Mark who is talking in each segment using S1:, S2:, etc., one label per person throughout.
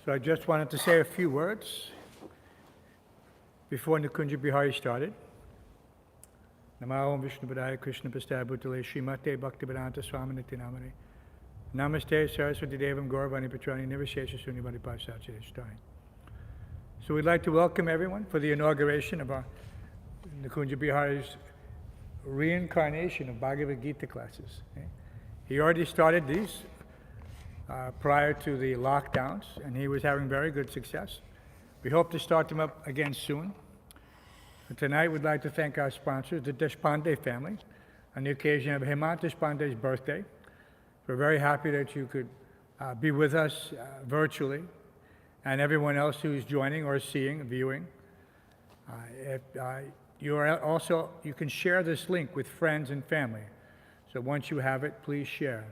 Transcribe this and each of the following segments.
S1: So I just wanted to say a few words before Nikuñja-bihārī started. Namo Vishnu Padaya Krishna Pastaya Bhutale Srimate Bhaktivedanta Swami Nityanamane Namaste Saraswati Devam Gauravani Patrani Nivashesha Sunyavadi Pasachadishtai. So we'd like to welcome everyone for the inauguration of our Nikuñja-bihārī's reincarnation of Bhagavad-gītā classes. He already started these prior to the lockdowns, and he was having very good success. We hope to start them up again soon. And tonight we'd like to thank our sponsors, the Deshpande family, on the occasion of Hemant Deshpande's birthday. We're very happy that you could be with us virtually, and everyone else who's joining or seeing, viewing. You can share this link with friends and family. So once you have it, please share.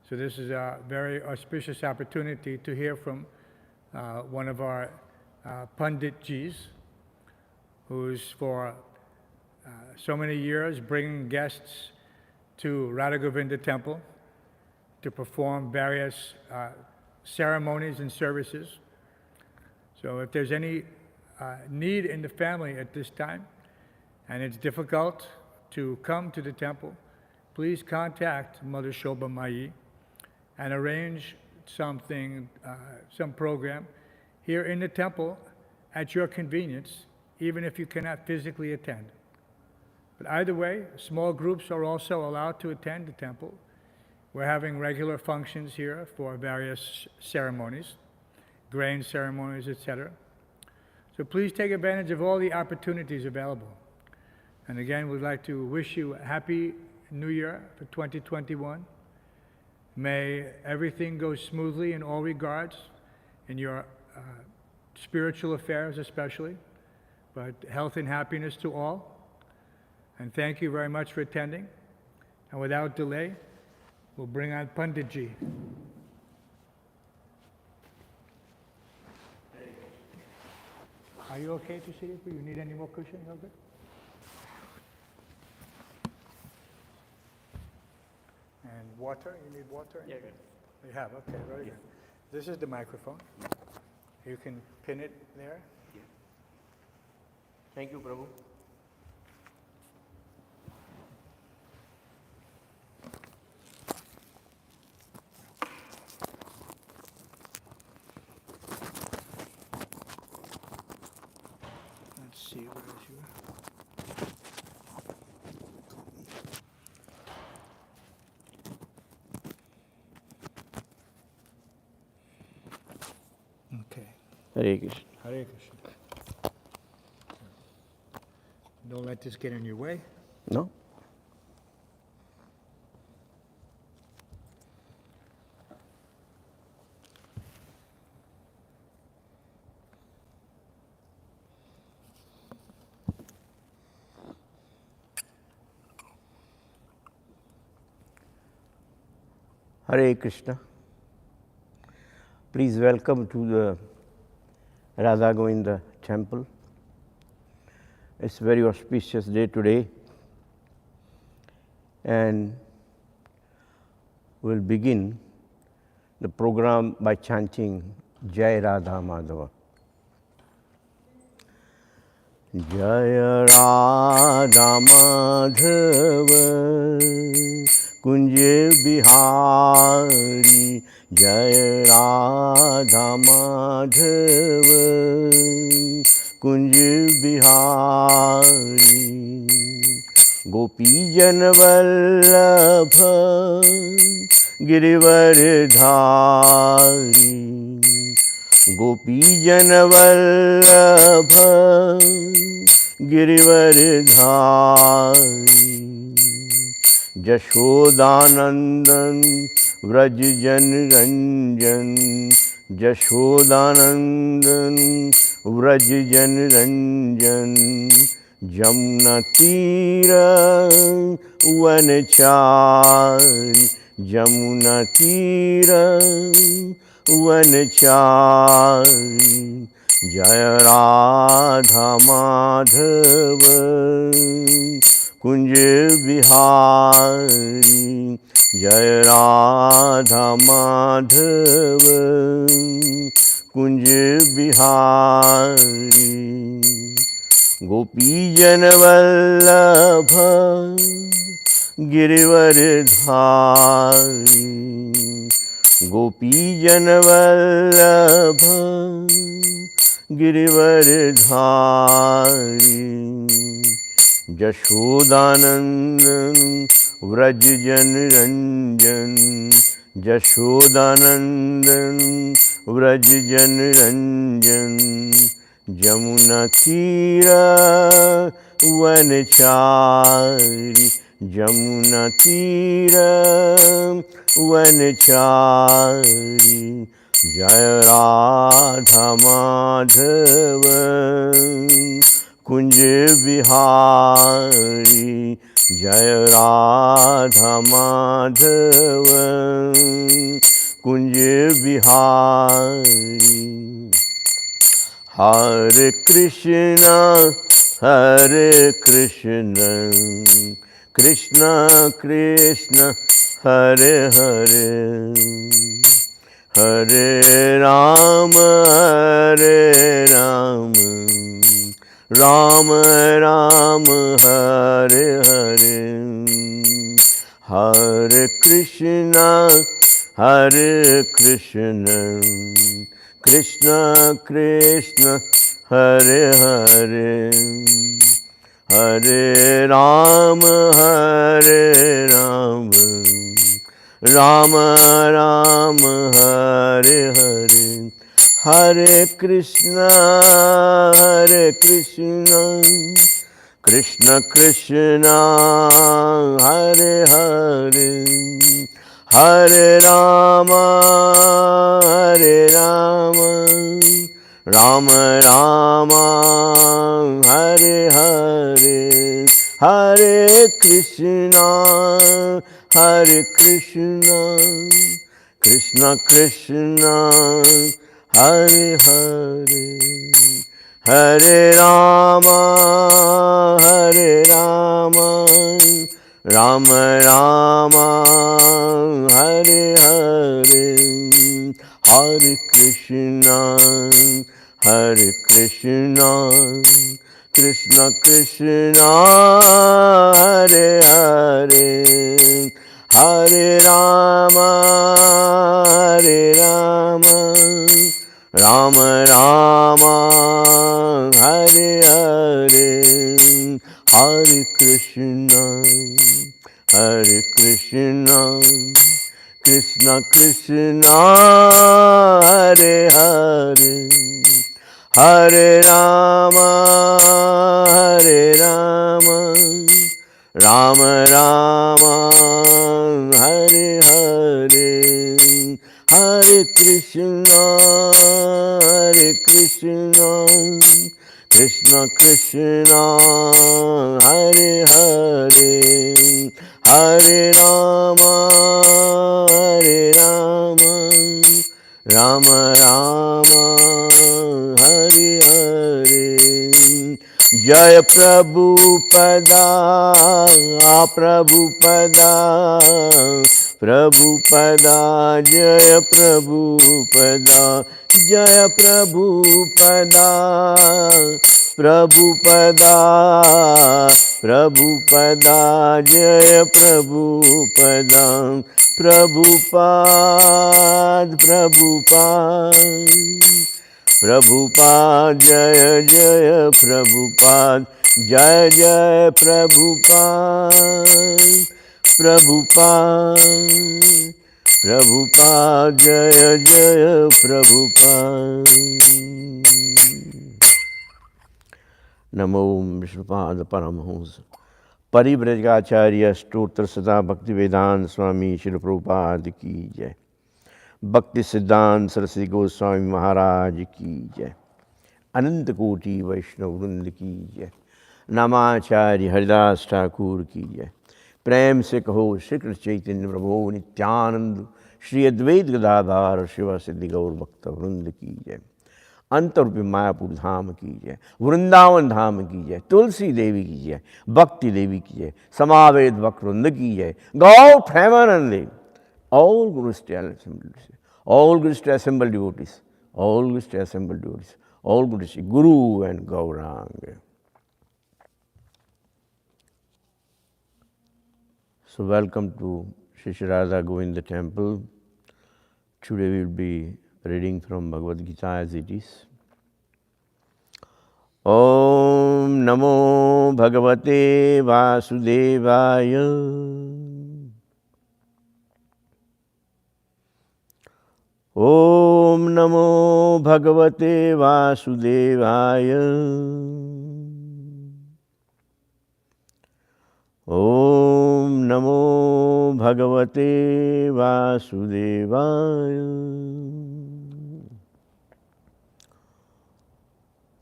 S1: So this is a very auspicious opportunity to hear from one of our Panditjis, who's for so many years bringing guests to Radha Govinda Temple to perform various ceremonies and services. So if there's any need in the family at this time, and it's difficult to come to the temple, please contact Mother Shobha Mayi and arrange something, some program here in the temple at your convenience, even if you cannot physically attend. But either way, small groups are also allowed to attend the temple. We're having regular functions here for various ceremonies, grain ceremonies, etc. So please take advantage of all the opportunities available. And again, we'd like to wish you a happy New Year for 2021. May everything go smoothly in all regards, in your spiritual affairs especially, but health and happiness to all. And thank you very much for attending. And without delay, we'll bring on Panditji. Are you okay to sit here? You need any more cushion? Okay. And water? You need water?
S2: Yeah, good.
S1: You have? Okay, very good. This is the microphone. You can pin it there.
S2: Yeah. Thank you, Prabhu.
S1: Let's see, where is your... Okay.
S2: Hare Krishna.
S1: Hare Krishna. Don't let this get in your way.
S2: No? Hare Krishna. Please welcome to the Radha Govinda Temple. It's a very auspicious day today, and we'll begin the program by chanting Jai Radha Madhava. Jai Radha Madhava Nikuñja-bihārī, Jai Radha Madhava Nikuñja-bihārī, Gopijan Vallabha Girivardhari, Gopijan Vallabha Girivardhari, Jashodanandan Vrajjan Ranjan, Jashodanandan Vrajjan Ranjan, Jamna Tira Vanachari, Jamuna Tira Vanachari, Jaya Radha Madhava Nikuñja-bihārī, Jaya Radha Madhava निकुञ्ज-बिहारी गोपीजनवल्लभ Girivardhari गोपीजनवल्लभ Girivardhari Yashodanandan Vraj जनरञ्जन Yashodanandan Vraj जनरञ्जन Jamuna तीरा वनचारी जमुना तीरा वनचारी जय राधा माधव कुंज बिहारी जय राधा माधव कुंज बिहारी हरे कृष्णा कृष्ण कृष्ण हरे हरे हरे राम राम राम हरे हरे हरे कृष्ण कृष्ण कृष्ण हरे हरे हरे राम राम राम हरे हरे हरे कृष्ण कृष्ण कृष्ण हरे हरे हरे राम राम राम हरे हरे हरे कृष्ण कृष्ण कृष्ण हरे हरे हरे राम राम राम हरे हरे हरे कृष्ण कृष्ण कृष्ण हरे हरे हरे राम राम राम हरे हरे हरे कृष्ण कृष्ण कृष्ण हरे हरे हरे राम राम राम हरे हरे हरे कृष्ण कृष्ण कृष्ण हरे हरे हरे राम राम राम हरे हरे जय प्रभुपदा प्रभुपदा जय प्रभुपदा जय प्रभुपदा प्रभुपदा जय प्रभुपदा प्रभुपाद जय जय प्रभुपाद जय जय प्रभुपाद जय जय प्रभुपाद। नमो विष्णुपाद परमहंस परिव्रजकाचार्य स्तोत्र सदा भक्ति वेदांत स्वामी श्री प्रभुपाद की जय। भक्ति सिद्धांत सरस्वती गोस्वामी महाराज की जय। अनंत कोटि वैष्णव वृंद की जय। नामाचार्य हरिदास ठाकुर की जय। प्रेम से कहो श्री कृष्ण चैतन्य प्रभु नित्यानंद श्री अद्वैत गदाधार शिव सिद्धि गौर भक्त वृंद की जय। अंतरूपी मायापुर धाम की जय। वृंदावन धाम की जय। तुलसी देवी की जय। भक्ति देवी की जय। समावेद भक्त वृंद की जय। गौ प्रेमानंदे all gurus to assemble devotees, all wished assembled devotees, all good to see Guru and Gauranga. So welcome to Sri Sri Radha Govinda temple. Today we will be reading from Bhagavad-gītā as it is. Om Namo Bhagavate Vasudevaya. Om Namo Bhagavate Vasudevaya. Om Namo Bhagavate Vasudevaya.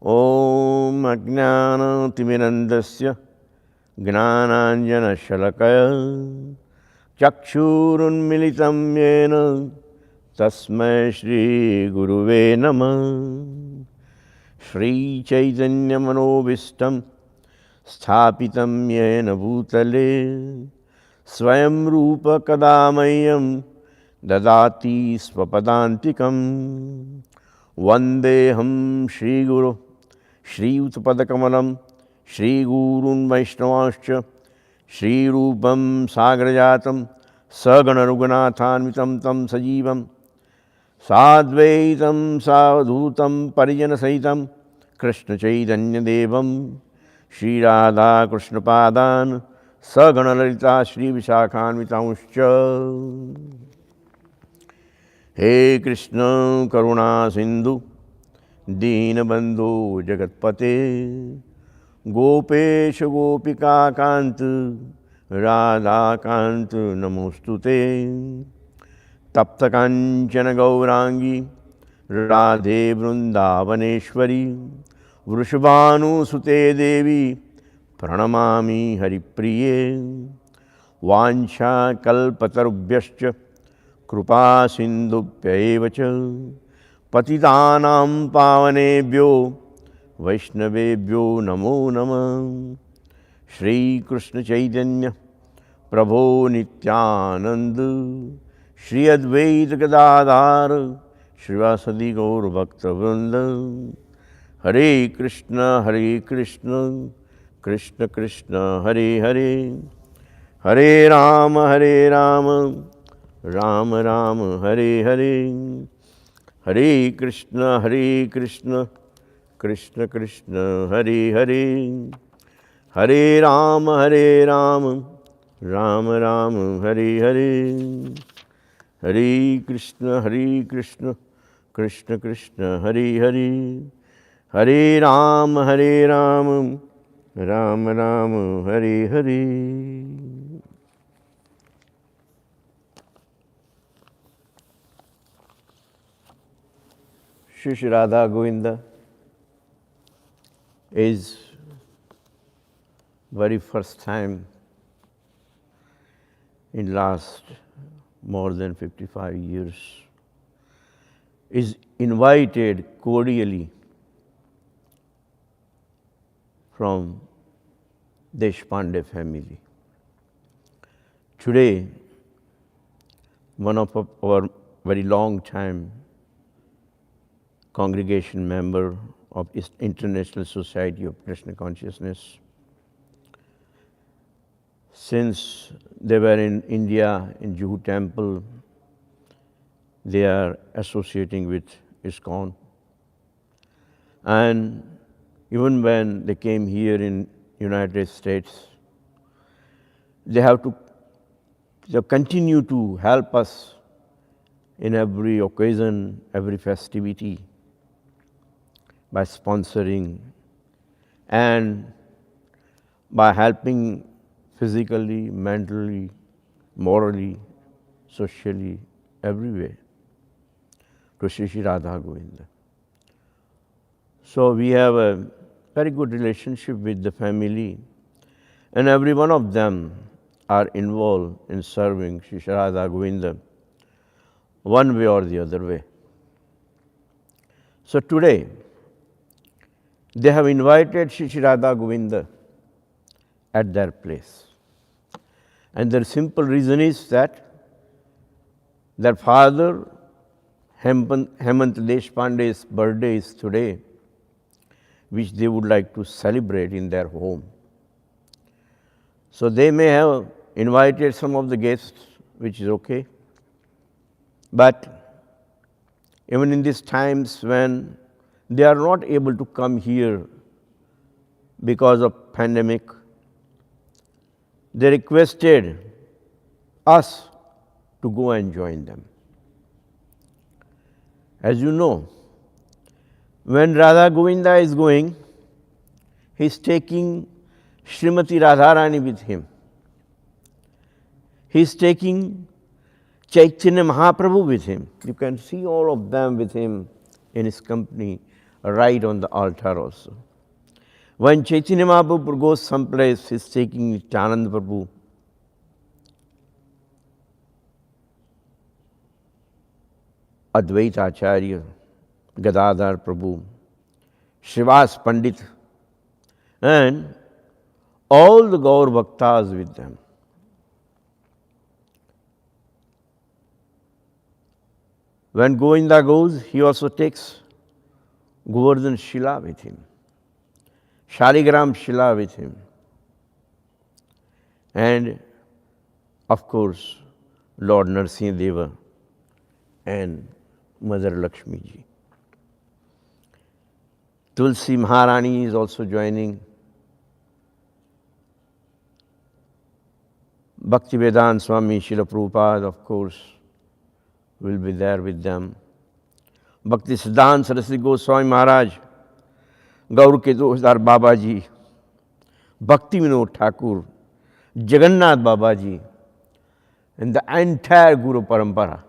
S2: Om Ajnana Timirandasya Gnananjana Shalakaya Chakshurunmilitam Yena Tasmai Shri Guruve Namah. Shri Chaitanya Manobhistam Sthapitam Yena Bhutale Swayam Rupa Kadamayam Dadati Svapadantikam. Vandeham Shri Guru Shri Utpadakamalam Shri Gurun Vaishnavascha Shri Rupam Sagrajatam Sagana Ruganathanvitam Tam Sajivam Sadvaitam Savadhutam Parijana Sahitam Krishna Chaitanya Devam Shri Radha Krishna Padan Sagana Lalita Shri Vishakhanvitamuscha. He Krishna Karuna Sindhu Dīnabandhu Jagatpate Gopesh Gopika Kant Radha Kant Namostute Tapta Kanchana Gaurangi Radhe Vrindavaneshwari Vrishabhanu Sute Devi Pranamami Haripriye Vancha Kalpatarubhyascha Krupa Sindhubhyaevacha Patitanam Pavanebhyo Vaishnavebhyo Namo Namah. Shri Krishna Chaitanya Prabhu Nityananda Shri Advaita Gadadhar Shrivasadi Gaur Bhakta Vrinda. Hare Krishna Krishna Krishna Hare Hare Hare Rama Rama Rama Hare Hare Hare Krishna Krishna Krishna Hare Hare Hare Rama Rama Rama Hare Hare Hare Krishna Krishna Krishna Hare Hare Hare Rama Rama Rama Hare Hare. Sri Sri Radha Govinda is very first time in last more than 55 years is invited cordially from Deshpande family. Today, one of our very long time congregation member of International Society of Krishna Consciousness. Since they were in India, in Juhu temple, they are associating with ISKCON. And even when they came here in United States, they have to continue to help us in every occasion, every festivity, by sponsoring and by helping physically, mentally, morally, socially, every way to Sri Sri Radha Govinda. So we have a very good relationship with the family, and every one of them are involved in serving Sri Sri Radha Govinda one way or the other way. So today, they have invited Sri Sri Radha Govinda at their place. And the simple reason is that their father Hemant Deshpande's birthday is today, which they would like to celebrate in their home. So they may have invited some of the guests, which is okay. But even in these times when they are not able to come here because of pandemic, they requested us to go and join them. As you know, when Radha Govinda is going, he is taking Srimati Radharani with him. He is taking Chaitanya Mahaprabhu with him. You can see all of them with him in his company right on the altar also. When Chaitanya Mahaprabhu goes someplace, he is taking Nityananda Prabhu. Advaita Acharya, Gadadhar Prabhu, Srivas Pandit, and all the Gaur Bhaktas with them. When Govinda goes, he also takes Govardhan Shila with him, Shaligram Shila with him, and of course, Lord Narsimha Deva and Mother Lakshmi ji. Tulsi Maharani is also joining. Bhaktivedanta Swami Srila Prabhupada, of course, will be there with them. Bhakti Siddhanta Saraswati Goswami Maharaj, Gaur ke Doshar Baba ji, Bhakti Vinod Thakur, Jagannath Baba ji, and the entire Guru Parampara.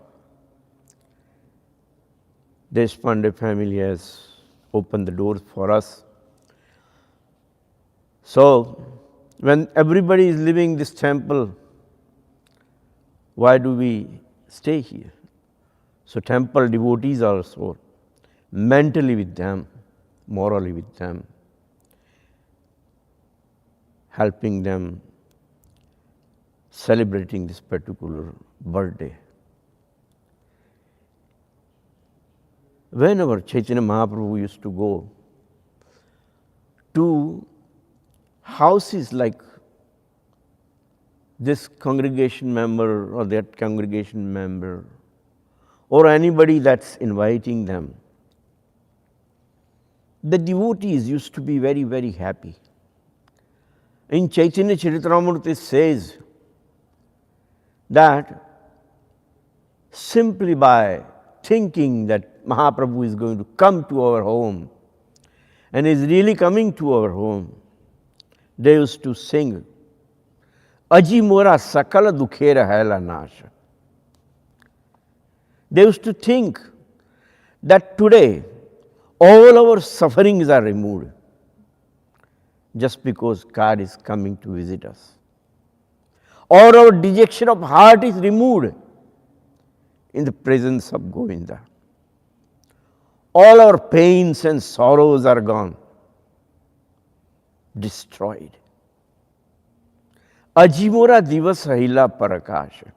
S2: Deshpande family has opened the doors for us. So, when everybody is leaving this temple, why do we stay here? So, temple devotees are also mentally with them, morally with them, helping them celebrating this particular birthday. Whenever Chaitanya Mahaprabhu used to go to houses like this congregation member or that congregation member or anybody that's inviting them, the devotees used to be very, very happy. In Chaitanya Charitamrita it says that simply by thinking that Mahaprabhu is going to come to our home and is really coming to our home, they used to sing, Aji Mora Sakala Dukhera Haila Nasha. They used to think that today all our sufferings are removed just because God is coming to visit us. Or our dejection of heart is removed in the presence of Govinda. All our pains and sorrows are gone, destroyed. Ajimora divas ahila parakasha.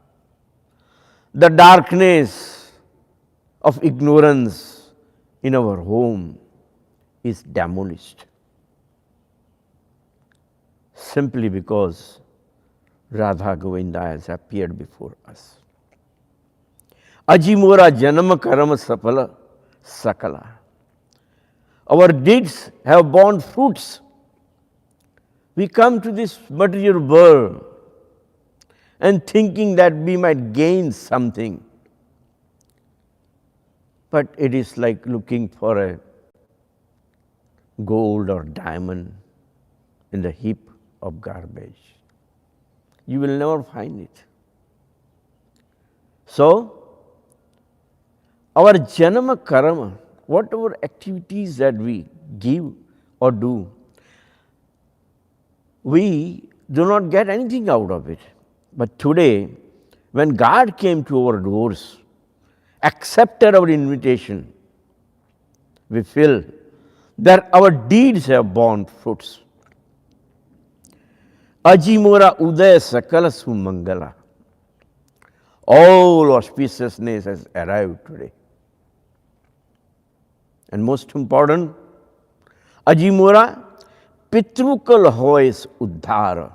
S2: The darkness of ignorance in our home is demolished simply because Radha Govinda has appeared before us. Ajimora janama karama sapala sakala. Our deeds have borne fruits. We come to this material world and thinking that we might gain something. But it is like looking for a gold or diamond in the heap of garbage. You will never find it. So, our janama karma, whatever activities that we give or do, we do not get anything out of it. But today, when God came to our doors, accepted our invitation, we feel that our deeds have borne fruits. Ajimora udaya sakala sumangala. All auspiciousness has arrived today. And most important, Ajimura, Pitrukul hois Uddhara.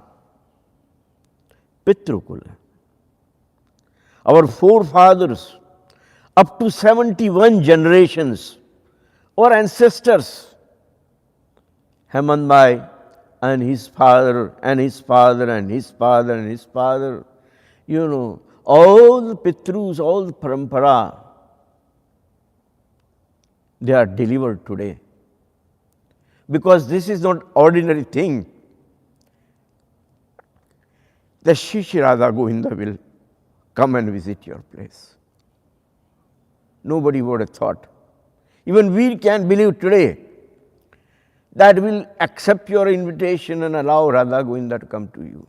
S2: Pitrukul. Our forefathers, up to 71 generations, our ancestors, Hemandbhai and his father and his father and his father and his father, all the Pitrus, all the Parampara, they are delivered today. Because this is not ordinary thing. The Shri Radha Govinda will come and visit your place. Nobody would have thought. Even we can believe today that will accept your invitation and allow Radha Govinda to come to you.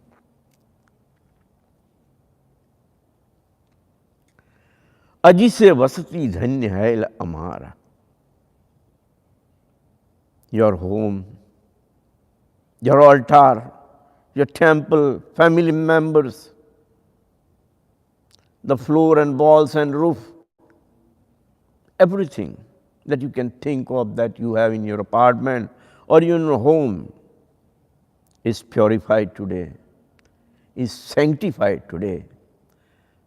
S2: Aji se vasati dhanya hai amara. Your home, your altar, your temple, family members, the floor and walls and roof, everything that you can think of that you have in your apartment or in your home is purified today, is sanctified today,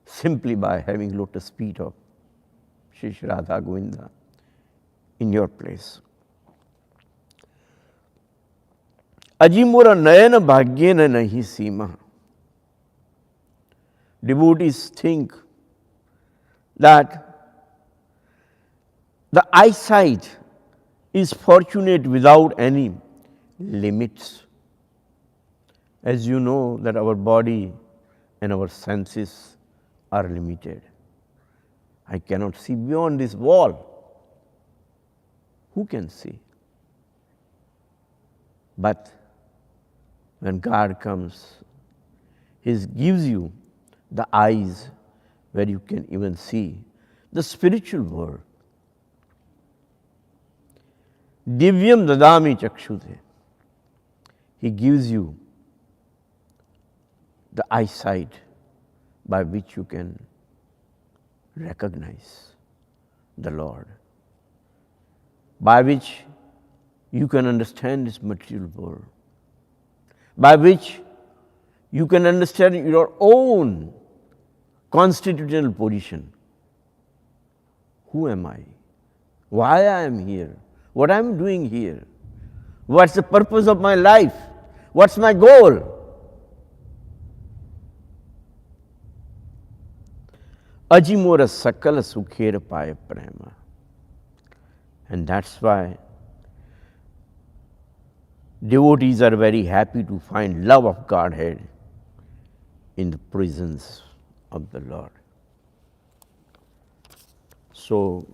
S2: simply by having lotus feet of Shri Radha Govinda in your place. Ajimura nayana bhagyena nahi sima. Devotees think that the eyesight is fortunate without any limits. As you know that our body and our senses are limited. I cannot see beyond this wall. Who can see? But when God comes, He gives you the eyes where you can even see the spiritual world. Divyam dadami chakshute. He gives you the eyesight by which you can recognize the Lord, by which you can understand this material world, by which you can understand your own constitutional position. Who am I? Why I am here? What I am doing here? What's the purpose of my life? What's my goal? Ajimora sakala sukhera paya prema. And that's why devotees are very happy to find love of Godhead in the presence of the Lord. So,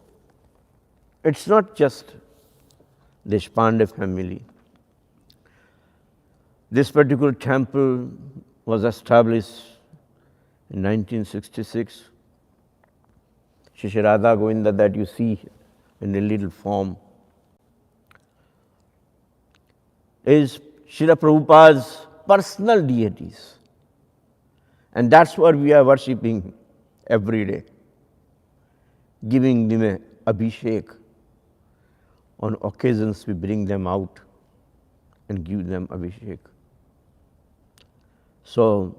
S2: it's not just Deshpande family. This particular temple was established in 1966. Shri Radha Govinda that you see in a little form is Srila Prabhupada's personal deities. And that's what we are worshipping every day, giving them a abhishek. On occasions we bring them out and give them abhishek. So,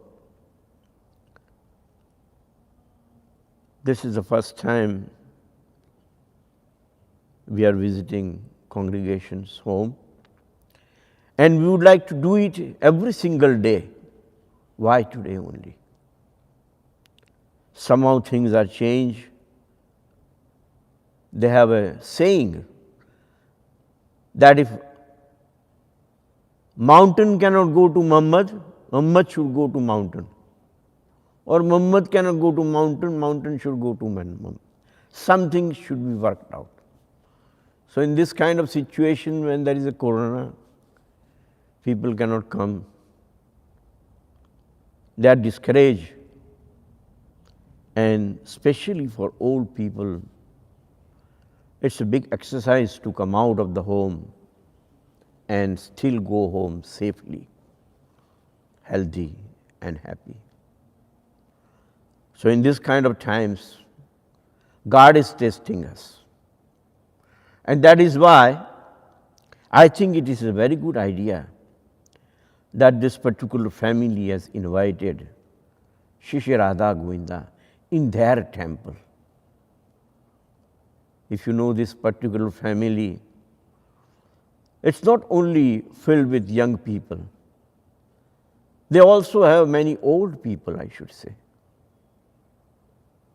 S2: this is the first time we are visiting congregation's home, and we would like to do it every single day. Why today only? Somehow things are changed. They have a saying that if mountain cannot go to Muhammad, Muhammad should go to mountain. Or Muhammad cannot go to mountain, mountain should go to Muhammad. Something should be worked out. So in this kind of situation when there is a corona, people cannot come. They are discouraged. And especially for old people, it's a big exercise to come out of the home and still go home safely, healthy and happy. So in this kind of times, God is testing us. And that is why I think it is a very good idea that this particular family has invited Shri Radha Govinda in their temple. If you know this particular family, it's not only filled with young people, they also have many old people, I should say.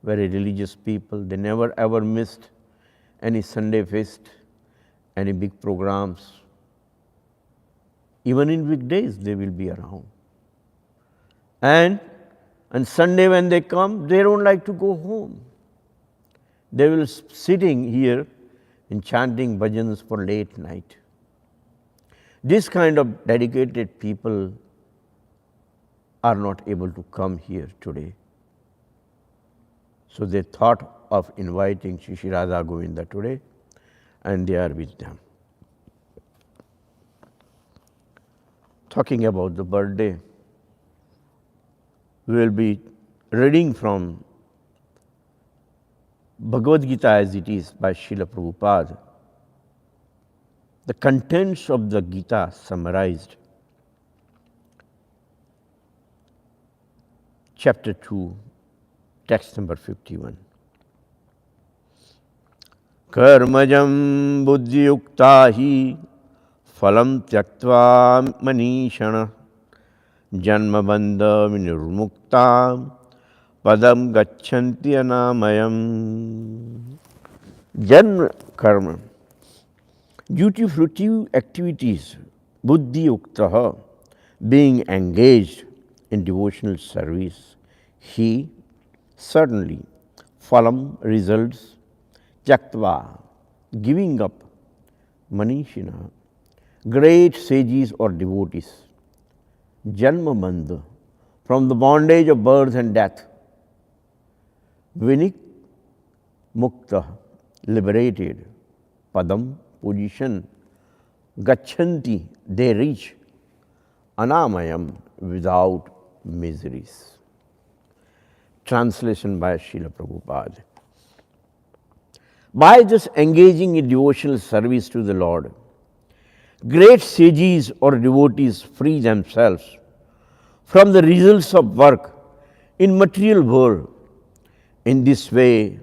S2: Very religious people. They never ever missed any Sunday feast, any big programs. Even in weekdays, they will be around. And on Sunday when they come, they don't like to go home. They will sitting here and chanting bhajans for late night. This kind of dedicated people are not able to come here today. So they thought of inviting Shri Radha Govinda today, and they are with them. Talking about the birthday, we will be reading from Bhagavad-gītā as it is by Srila Prabhupada. The contents of the Gita summarized. Chapter 2, text number 51. Karmajam buddhiyukta hi phalam tyaktva manishana janma bandha vinurmukta padam gacchanti anamayam. Janma karma, due to fruitive activities, buddhiyukta, being engaged in devotional service, he certainly phalam, results, tyaktva, giving up, manishina, great sages or devotees, janma bandha, from the bondage of birth and death, vinik mukta, liberated, padam, position, gacchanti, they reach, anamayam, without miseries. Translation by Srila Prabhupada. By just engaging in devotional service to the Lord, great sages or devotees free themselves from the results of work in material world. In this way,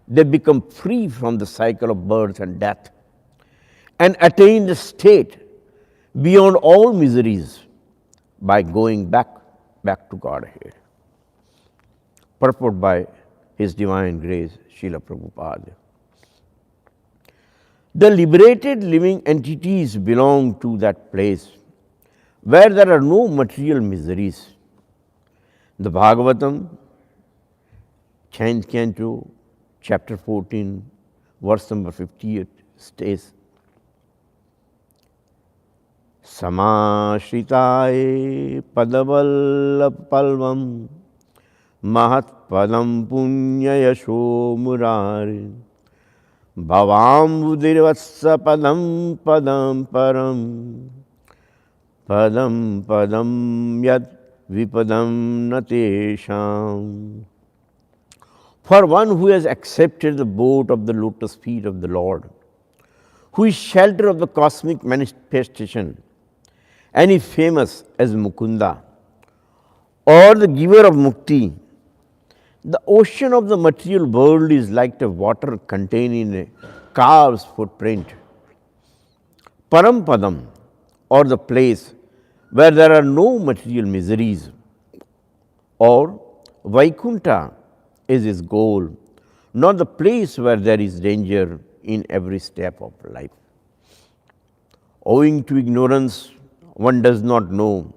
S2: they become free from the cycle of birth and death and attain the state beyond all miseries by going back to Godhead. Purport by His Divine Grace, Srila Prabhupada. The liberated living entities belong to that place where there are no material miseries. The Bhagavatam, 10th canto, chapter 14, verse number 58 states, Samashritāye padavallapalvam mahat padam punya yasho murari bhavam buddhirvatsa padam padam param padam padam yad vipadam natesham. For one who has accepted the boat of the lotus feet of the Lord, who is shelter of the cosmic manifestation, and is famous as Mukunda, or the giver of mukti, the ocean of the material world is like the water contained in a calf's footprint. Parampadam, or the place where there are no material miseries, or Vaikunta is his goal, not the place where there is danger in every step of life. Owing to ignorance, one does not know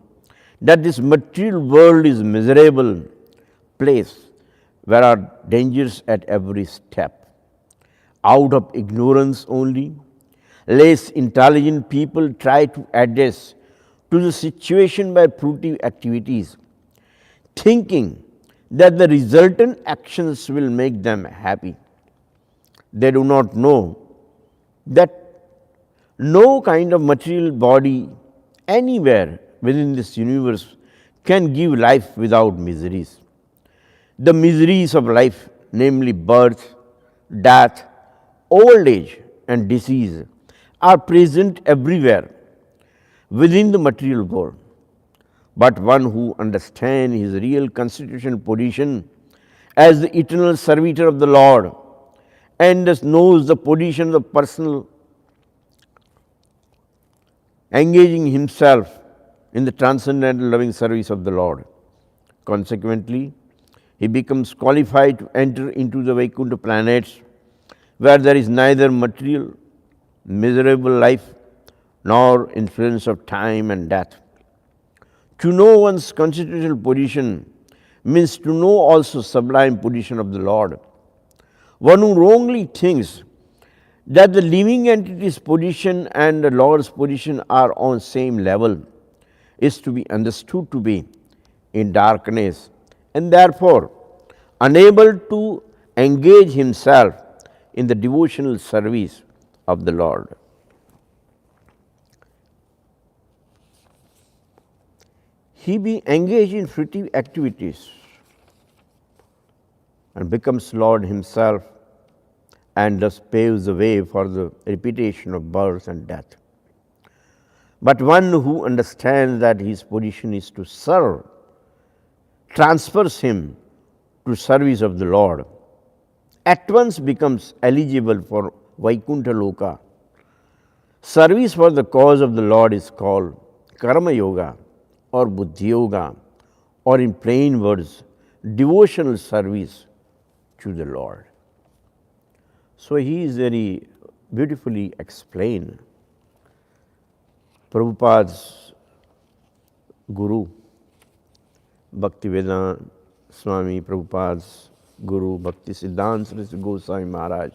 S2: that this material world is a miserable place where are dangers at every step. Out of ignorance only, less intelligent people try to adjust to the situation by fruitive activities, thinking that the resultant actions will make them happy. They do not know that no kind of material body anywhere within this universe can give life without miseries. The miseries of life, namely birth, death, old age, and disease are present everywhere within the material world. But one who understands his real constitutional position as the eternal servitor of the Lord and thus knows the position of the personal engaging himself in the transcendental loving service of the Lord. Consequently, he becomes qualified to enter into the Vaikuntha planets where there is neither material, miserable life nor influence of time and death. To know one's constitutional position means to know also sublime position of the Lord. One who wrongly thinks that the living entity's position and the Lord's position are on same level is to be understood to be in darkness and therefore unable to engage himself in the devotional service of the Lord. He be engaged in fruitive activities and becomes Lord himself and thus paves the way for the repetition of birth and death. But one who understands that his position is to serve transfers him to service of the Lord, at once becomes eligible for Vaikuntha Loka. Service for the cause of the Lord is called Karma Yoga or Buddhi Yoga, or in plain words, devotional service to the Lord. So he is very beautifully explained. Prabhupada's Guru, Bhaktivedanta Swami Prabhupada's Guru, Bhakti Siddhanta Saraswati Goswami Maharaj,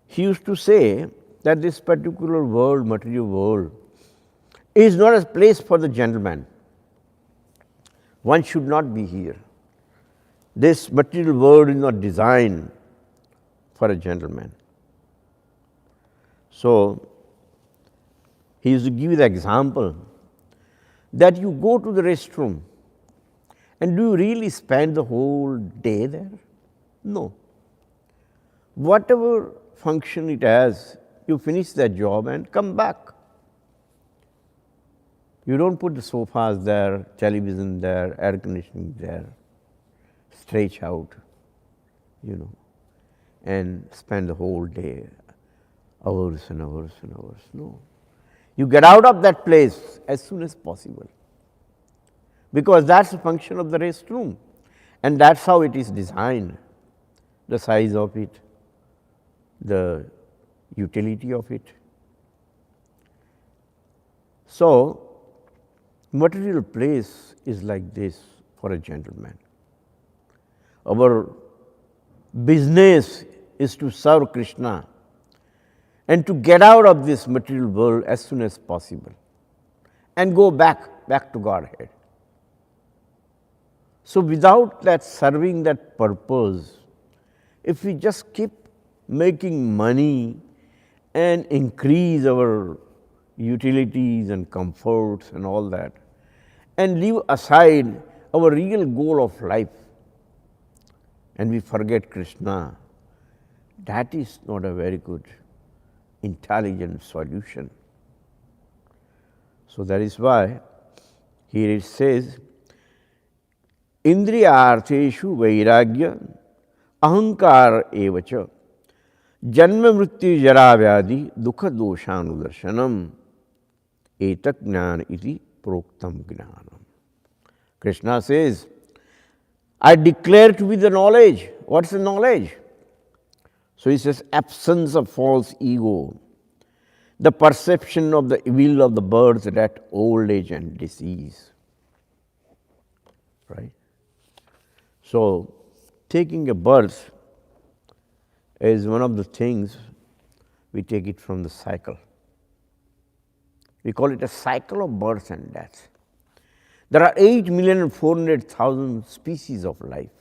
S2: he used to say that this particular world, material world, is not a place for the gentleman. One should not be here. This material world is not designed for a gentleman. So, he used to give the example that you go to the restroom and do you really spend the whole day there? No. Whatever function it has, you finish that job and come back. You don't put the sofas there, television there, air conditioning there, stretch out, and spend the whole day, hours and hours and hours. No. You get out of that place as soon as possible, because that's the function of the restroom, and that's how it is designed, the size of it, the utility of it. So, material place is like this for a gentleman. Our business is to serve Krishna and to get out of this material world as soon as possible and go back to Godhead. So without that serving that purpose, if we just keep making money and increase our utilities and comforts and all that, and leave aside our real goal of life, and we forget Krishna, that is not a very good, intelligent solution. So that is why here it says, Indriyartheshu vairagya ahankar evacha janma mrityu jara vyadi dukha doshanudarshanam etak jnana iti proktam jnanam. Krishna says, I declare to be the knowledge. What's the knowledge? So he says, absence of false ego, the perception of the will of the birth, that old age and disease. Right? So, taking a birth is one of the things we take it from the cycle. We call it a cycle of birth and death. There are 8,400,000 species of life.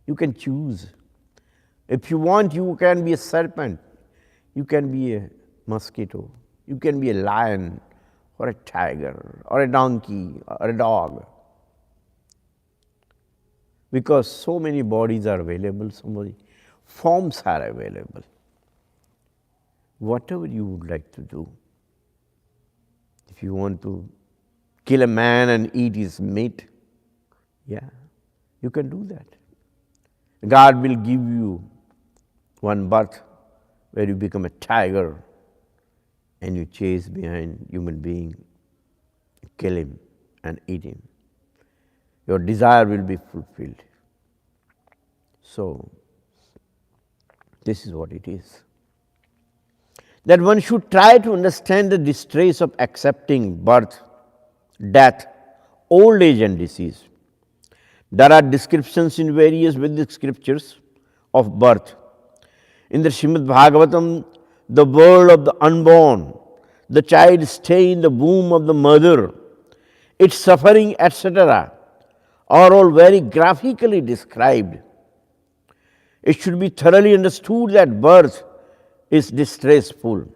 S2: You can choose. If you want, you can be a serpent, you can be a mosquito, you can be a lion or a tiger or a donkey or a dog. Because so many bodies are available, so many forms are available. whatever you would like to do. If you want to kill a man and eat his meat, yeah, you can do that. God will give you one birth where you become a tiger and you chase behind human being, kill him and eat him. Your desire will be fulfilled. So, this is what it is. That one should try to understand the distress of accepting birth, death, old age and disease. There are descriptions in various Vedic scriptures of birth. In the Srimad Bhagavatam, the world of the unborn, the child stay in the womb of the mother, its suffering, etc., are all very graphically described. It should be thoroughly understood that birth is distressful,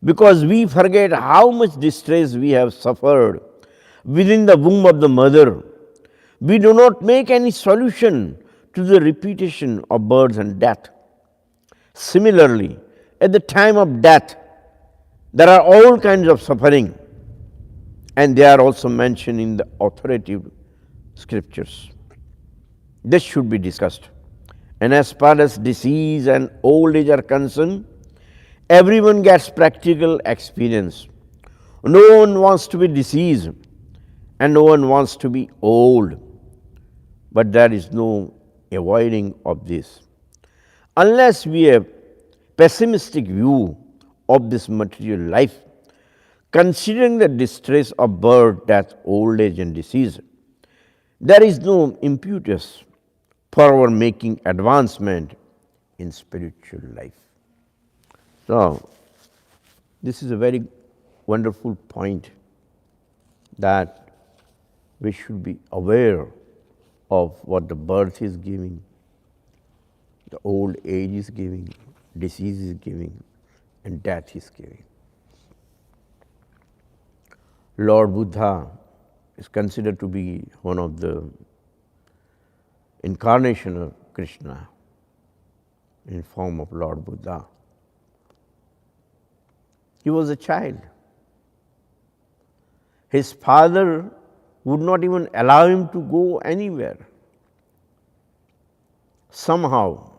S2: because we forget how much distress we have suffered within the womb of the mother. We do not make any solution to the repetition of birth and death. Similarly, at the time of death, there are all kinds of suffering, and they are also mentioned in the authoritative scriptures. This should be discussed. And as far as disease and old age are concerned, everyone gets practical experience. No one wants to be diseased, and no one wants to be old. But there is no avoiding of this. Unless we have pessimistic view of this material life, considering the distress of birth, death, old age and disease, there is no impetus for our making advancement in spiritual life. So, this is a very wonderful point, that we should be aware of what the birth is giving, the old age is giving, disease is giving, and death is giving. Lord Buddha is considered to be one of the incarnation of Krishna in form of Lord Buddha. He was a child. His father would not even allow him to go anywhere. Somehow,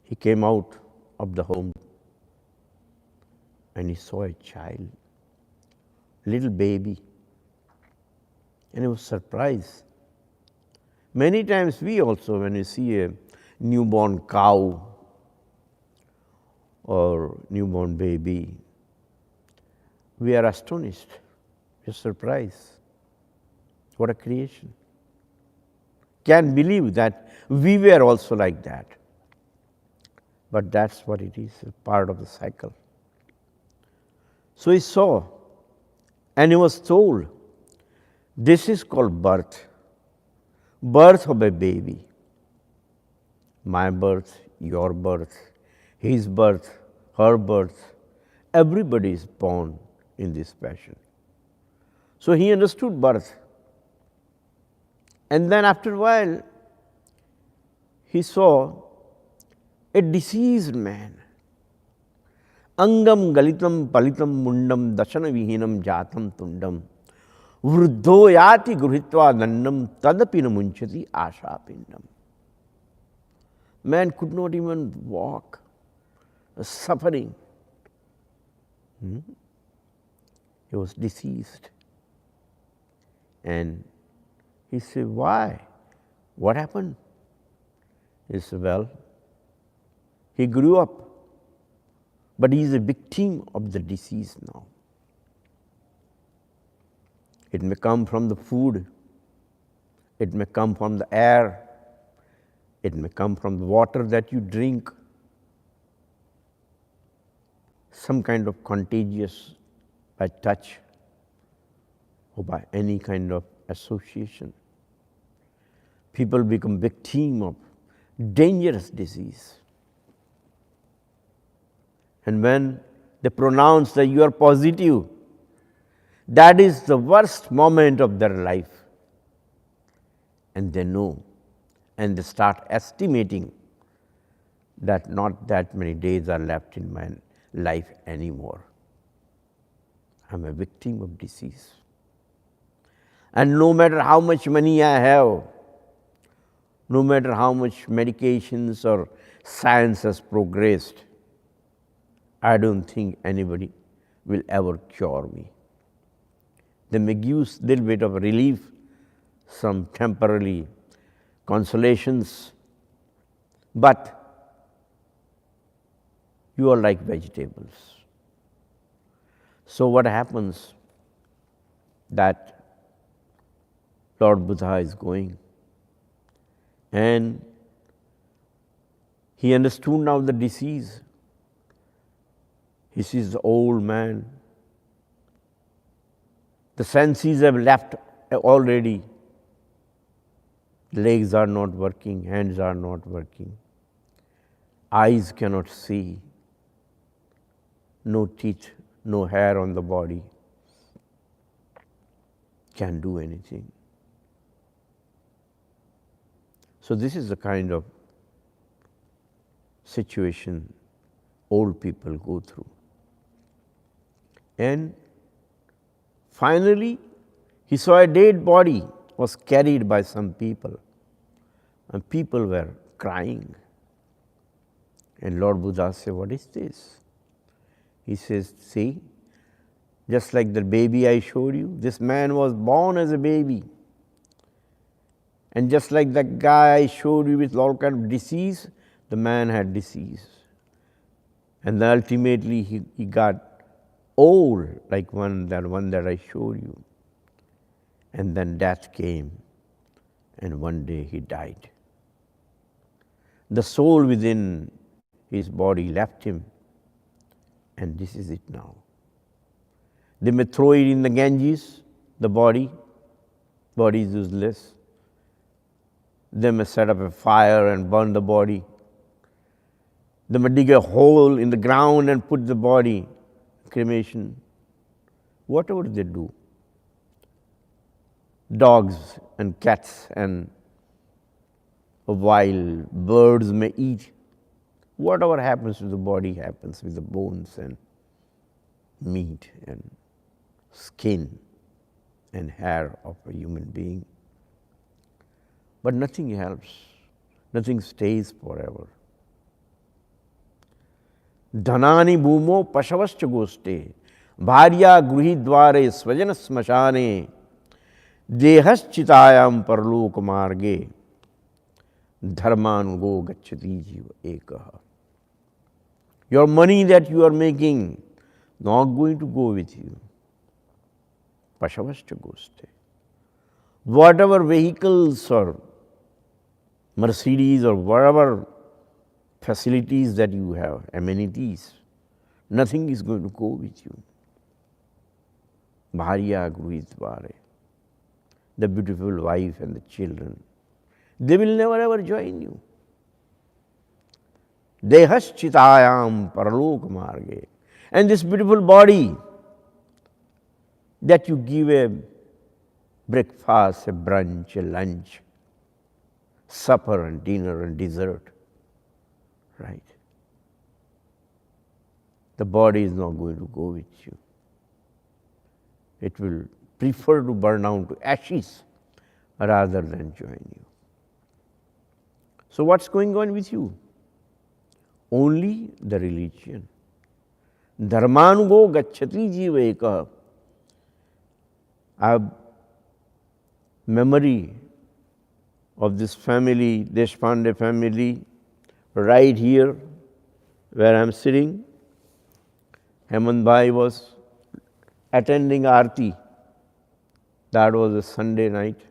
S2: he came out of the home and he saw a child, little baby, and he was surprised. Many times we also, when we see a newborn cow or newborn baby, we are astonished, we are surprised. What a creation. Can't believe that we were also like that. But that's what it is, a part of the cycle. So he saw, and he was told, this is called birth. Birth of a baby. My birth, your birth, his birth, her birth. Everybody is born in this fashion. So he understood birth. And then after a while, he saw a diseased man. Angam galitam palitam mundam dashana vihinam jatam tundam vruddho yati gruhitva nannam tadapi namunchati asha pindam. Man could not even walk, suffering. He was diseased. And he said, why? What happened? He said, well, he grew up, but he is a victim of the disease now. It may come from the food, it may come from the air, it may come from the water that you drink, some kind of contagious by touch or by any kind of association. People become victim of dangerous disease. And when they pronounce that you are positive, that is the worst moment of their life. And they know, and they start estimating that not that many days are left in my life anymore. I'm a victim of disease. And no matter how much money I have, no matter how much medications or science has progressed, I don't think anybody will ever cure me. They may give a little bit of relief, some temporary consolations, but you are like vegetables. So what happens that Lord Buddha is going, and he understood now the disease. He sees the old man. The senses have left already. Legs are not working, hands are not working. Eyes cannot see. No teeth, no hair on the body. Can't do anything. So this is the kind of situation old people go through. And finally, he saw a dead body was carried by some people, and people were crying. And Lord Buddha said, "What is this?" He says, "See, just like the baby I showed you, this man was born as a baby. And just like that guy I showed you with all kind of disease, the man had disease. And then ultimately he got old, like one that I showed you. And then death came, and one day he died. The soul within his body left him, and this is it now. They may throw it in the Ganges, the body is useless. They may set up a fire and burn the body. They may dig a hole in the ground and put the body, cremation. Whatever they do, dogs and cats and wild birds may eat. Whatever happens to the body happens with the bones and meat and skin and hair of a human being. But nothing helps. Nothing stays forever. Dhanani bhumo pashavascha goste, bharya gruhidvare svajana smashane, dehaschitayam parlok marge, dharmanugo gacchati jiva ekaha. Your money that you are making not going to go with you. Pashavascha goste. Whatever vehicles or Mercedes or whatever facilities that you have, amenities, nothing is going to go with you. Bharya gruhitvare, the beautiful wife and the children, they will never ever join you. Dehaschitayam paralok marge. And this beautiful body that you give a breakfast, a brunch, a lunch, supper and dinner and dessert, right? The body is not going to go with you. It will prefer to burn down to ashes rather than join you. So what's going on with you? Only the religion. Dharmanugo gacchati jiva ekaha. I have memory of this family, Deshpande family, right here where I am sitting. Hemant Bhai was attending Aarti. That was a Sunday night,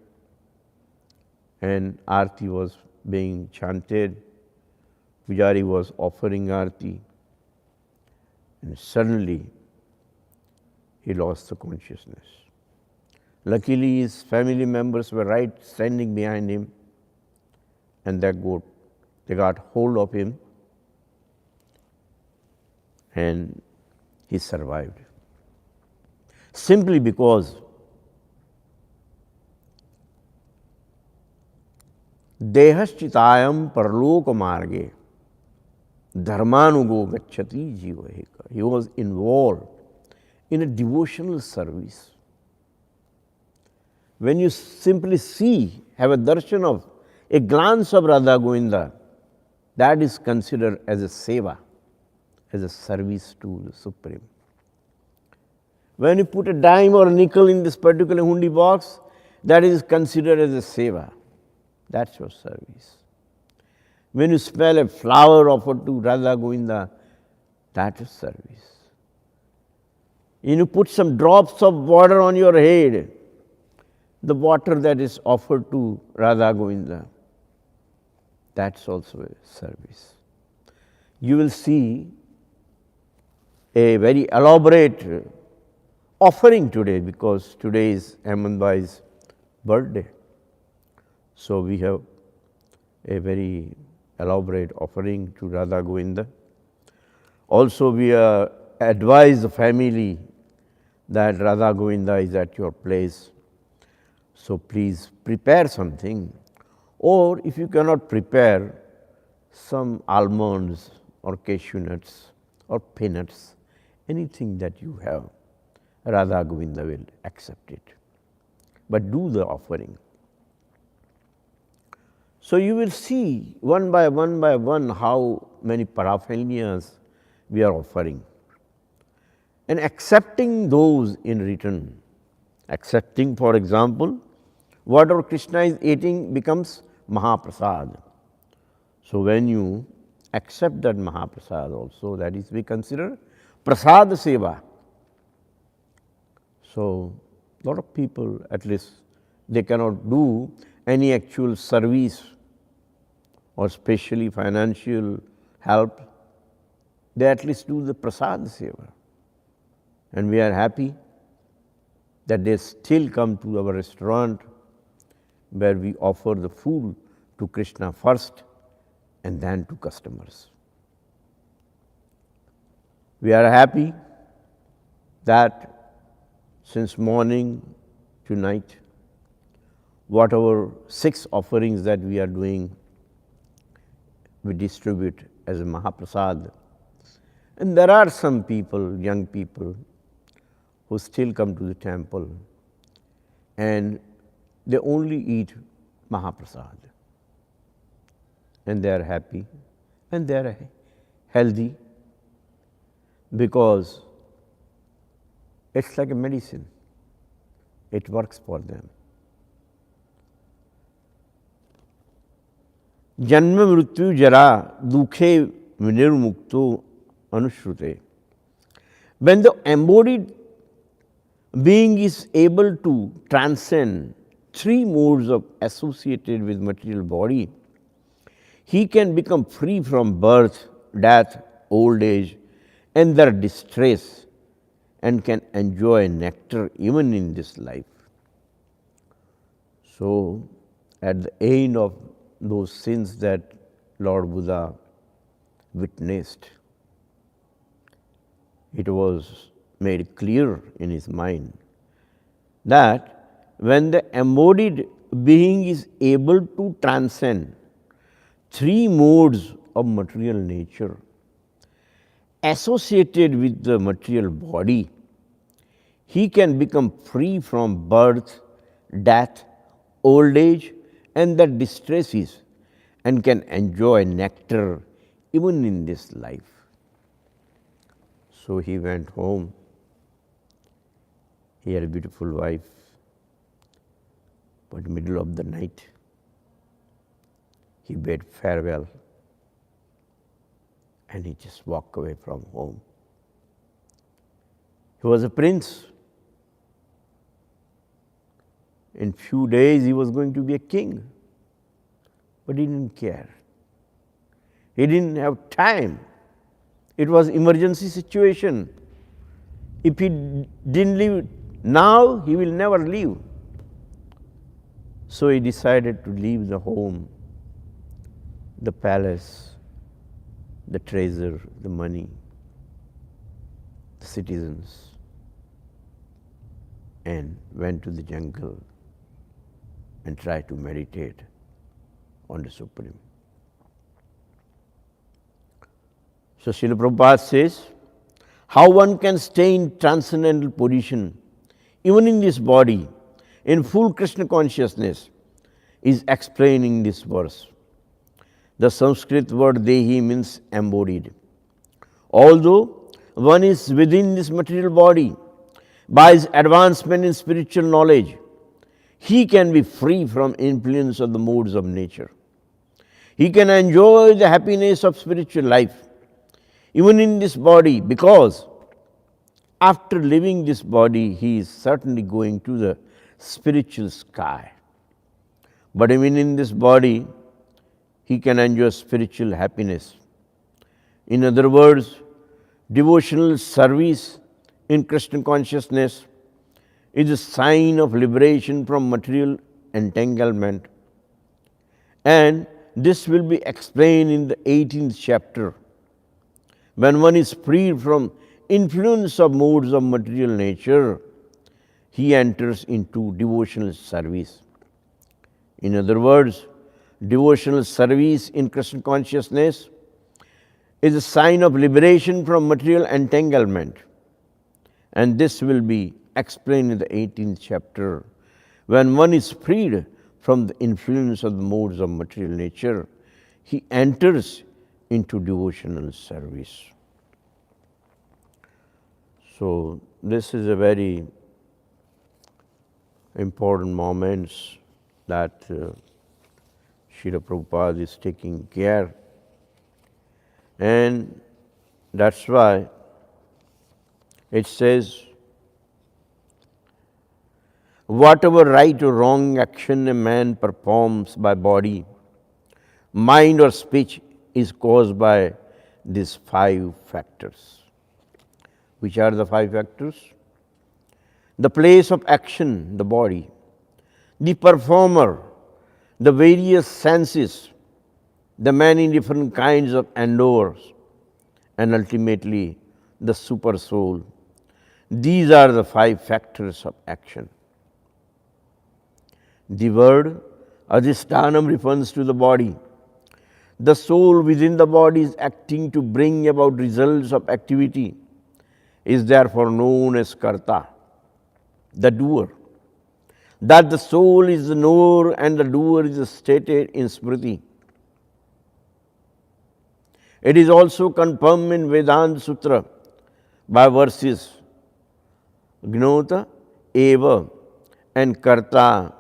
S2: and Aarti was being chanted. Pujari was offering Aarti, and suddenly he lost the consciousness. Luckily, his family members were right standing behind him, and they got hold of him, and he survived. Simply because dehaschitayam parloka marge, Dharmanugo gacchati jivaheka. He was involved in a devotional service. When you simply see, have a darshan of, a glance of Radha Govinda, that is considered as a seva, as a service to the Supreme. When you put a dime or a nickel in this particular hundi box, that is considered as a seva. That's your service. When you smell a flower offered to Radha Govinda, that is service. When you put some drops of water on your head, the water that is offered to Radha Govinda, that's also a service. You will see a very elaborate offering today, because today is Ahmedbai's birthday. So we have a very elaborate offering to Radha Govinda. Also we advise the family that Radha Govinda is at your place. So please prepare something, or if you cannot prepare, some almonds or cashew nuts or peanuts, anything that you have, Radha Govinda will accept it. But do the offering. So you will see one by one how many paraphernalias we are offering, and accepting those in return. Accepting, for example, whatever Krishna is eating becomes Mahaprasad. So when you accept that Mahaprasad also, that is we consider Prasad Seva. So a lot of people, at least they cannot do any actual service or especially financial help, they at least do the Prasad Seva. And we are happy that they still come to our restaurant where we offer the food to Krishna first and then to customers. We are happy that since morning to night, whatever 6 offerings that we are doing, we distribute as a Mahaprasad. And there are some people, young people, who still come to the temple and they only eat Mahaprasad. And they are happy and they are healthy, because it's like a medicine. It works for them. Janma mrityu jara dukhe vinirmukto anushrute. When the embodied being is able to transcend 3 modes of associated with material body, he can become free from birth, death, old age, and their distress, and can enjoy nectar even in this life. So, at the end of those sins that Lord Buddha witnessed, it was made clear in his mind that when the embodied being is able to transcend 3 modes of material nature associated with the material body, he can become free from birth, death, old age, and the distresses, and can enjoy nectar even in this life. So he went home. He had a beautiful wife, but in the middle of the night, he bade farewell and he just walked away from home. He was a prince. In few days he was going to be a king, but he didn't care. He didn't have time. It was emergency situation. If he didn't leave now, he will never leave. So he decided to leave the home, the palace, the treasure, the money, the citizens, and went to the jungle and tried to meditate on the Supreme. So Srila Prabhupada says, how one can stay in transcendental position, even in this body, in full Krishna consciousness, is explaining this verse. The Sanskrit word dehi means embodied. Although one is within this material body, by his advancement in spiritual knowledge, he can be free from influence of the modes of nature. He can enjoy the happiness of spiritual life, even in this body, because after leaving this body, he is certainly going to the spiritual sky. But even in this body, he can enjoy spiritual happiness. In other words, devotional service in Krishna consciousness is a sign of liberation from material entanglement. And this will be explained in the 18th chapter. When one is freed from influence of modes of material nature, he enters into devotional service. In other words, devotional service in Krishna consciousness is a sign of liberation from material entanglement. And this will be explained in the 18th chapter. When one is freed from the influence of the modes of material nature, he enters into devotional service. So this is a very important moment that Srila Prabhupada is taking care. And that's why it says, whatever right or wrong action a man performs by body, mind or speech is caused by these 5 factors. Which are the 5 factors? The place of action, the body, the performer, the various senses, the many different kinds of endeavors, and ultimately the super soul. These are the 5 factors of action. The word adhisthanam refers to the body. The soul within the body is acting to bring about results of activity, is therefore known as karta, the doer. That the soul is the knower and the doer is stated in Smriti. It is also confirmed in Vedanta Sutra by verses Gnota eva and karta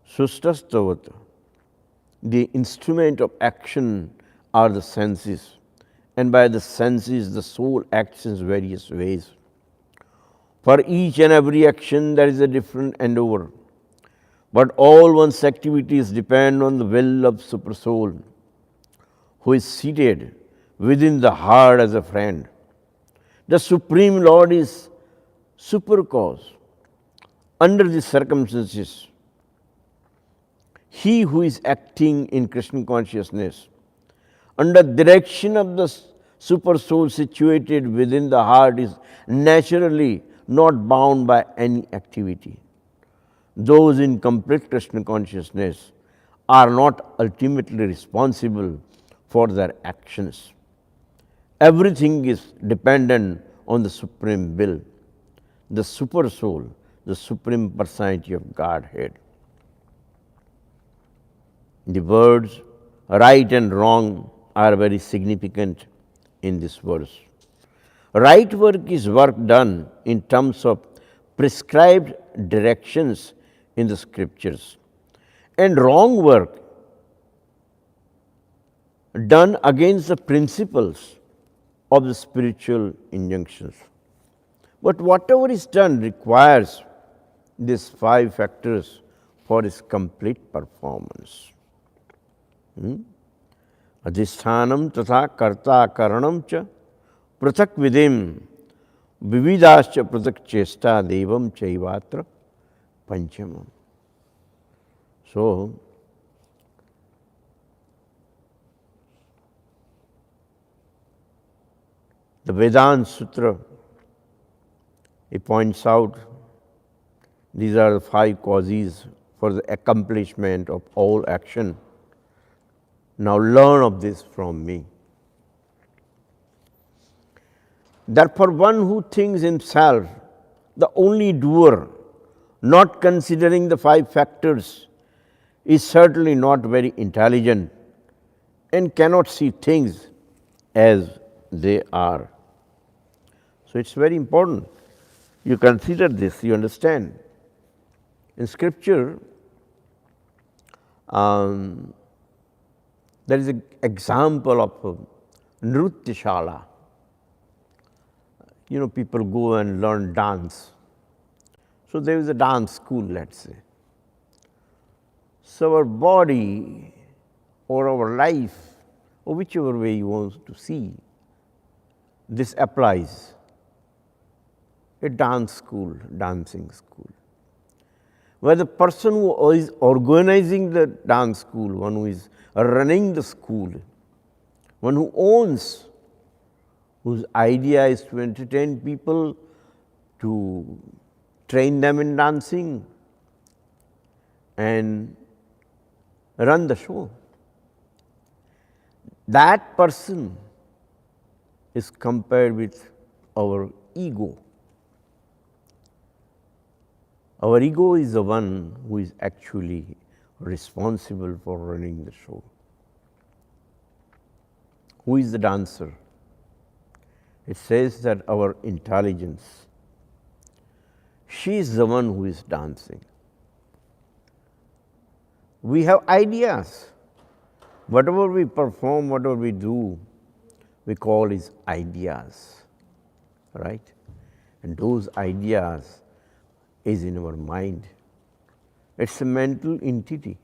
S2: sustastavata. The instrument of action are the senses, and by the senses the soul acts in various ways. For each and every action there is a different endeavor, but all one's activities depend on the will of Super Soul, who is seated within the heart as a friend. The Supreme Lord is super cause. Under these circumstances, he who is acting in Krishna consciousness, under direction of the super soul situated within the heart, is naturally not bound by any activity. Those in complete Krishna consciousness are not ultimately responsible for their actions. Everything is dependent on the Supreme Will, the Super Soul, the Supreme Personality of Godhead. The words right and wrong are very significant in this verse. Right work is work done in terms of prescribed directions in the scriptures, and wrong work done against the principles of the spiritual injunctions. But whatever is done requires these 5 factors for its complete performance. Adhisthanam tatha karta karanam cha prathak vidim vividascha prathak chesta devam chaivatra panchamam. So, the Vedanta Sutra, it points out these are the 5 causes for the accomplishment of all action. Now learn of this from me. Therefore, one who thinks himself the only doer, not considering the 5 factors, is certainly not very intelligent and cannot see things as they are. So it's very important. You consider this, you understand. In scripture, there is an example of Nrutyashala. People go and learn dance. So there is a dance school, let's say. So our body or our life, or whichever way you want to see, this applies. A dance school, dancing school, where the person who is organizing the dance school, one who is running the school, one who owns, whose idea is to entertain people, to train them in dancing and run the show. That person is compared with our ego. Our ego is the one who is actually responsible for running the show. Who is the dancer? It says that our intelligence, she is the one who is dancing. We have ideas. Whatever we perform, whatever we do, we call is ideas, right? And those ideas is in our mind. It's a mental entity.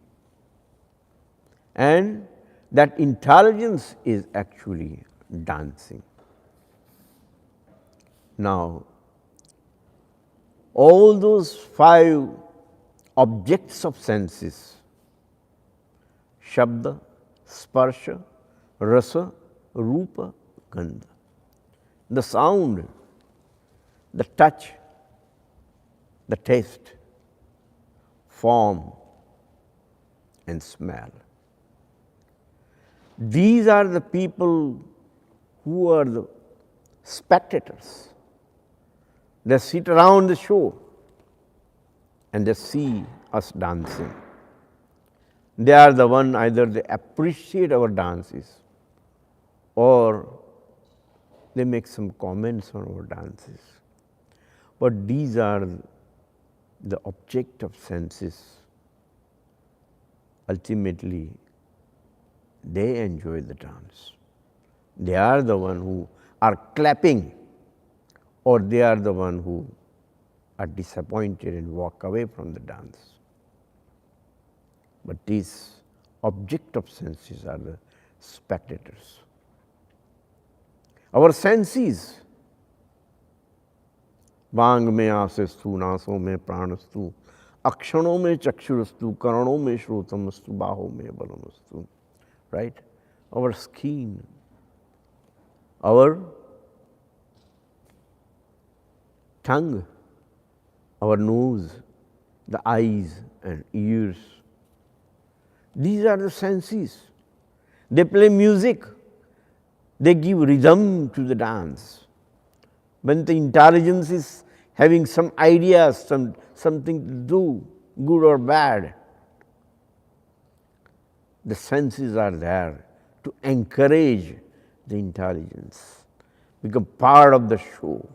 S2: And that intelligence is actually dancing. Now, all those 5 objects of senses, Shabda, Sparsha, Rasa, Rupa, Gandha, the sound, the touch, the taste, form and smell. These are the people who are the spectators. They sit around the show and they see us dancing. They are the one, either they appreciate our dances or they make some comments on our dances. But these are the object of senses. Ultimately, they enjoy the dance. They are the one who are clapping, or they are the one who are disappointed and walk away from the dance. But these object of senses are the spectators. Our senses, वांग में आसस्तु, नासों में प्राणस्तु, अक्षणों में चक्षुरस्तु, करणों में श्रोतमस्तु, बाहों में बलमस्तु. Right? Our skin, our tongue, our nose, the eyes and ears. These are the senses. They play music. They give rhythm to the dance. When the intelligence is having some ideas, something to do, good or bad, the senses are there to encourage the intelligence, become part of the show,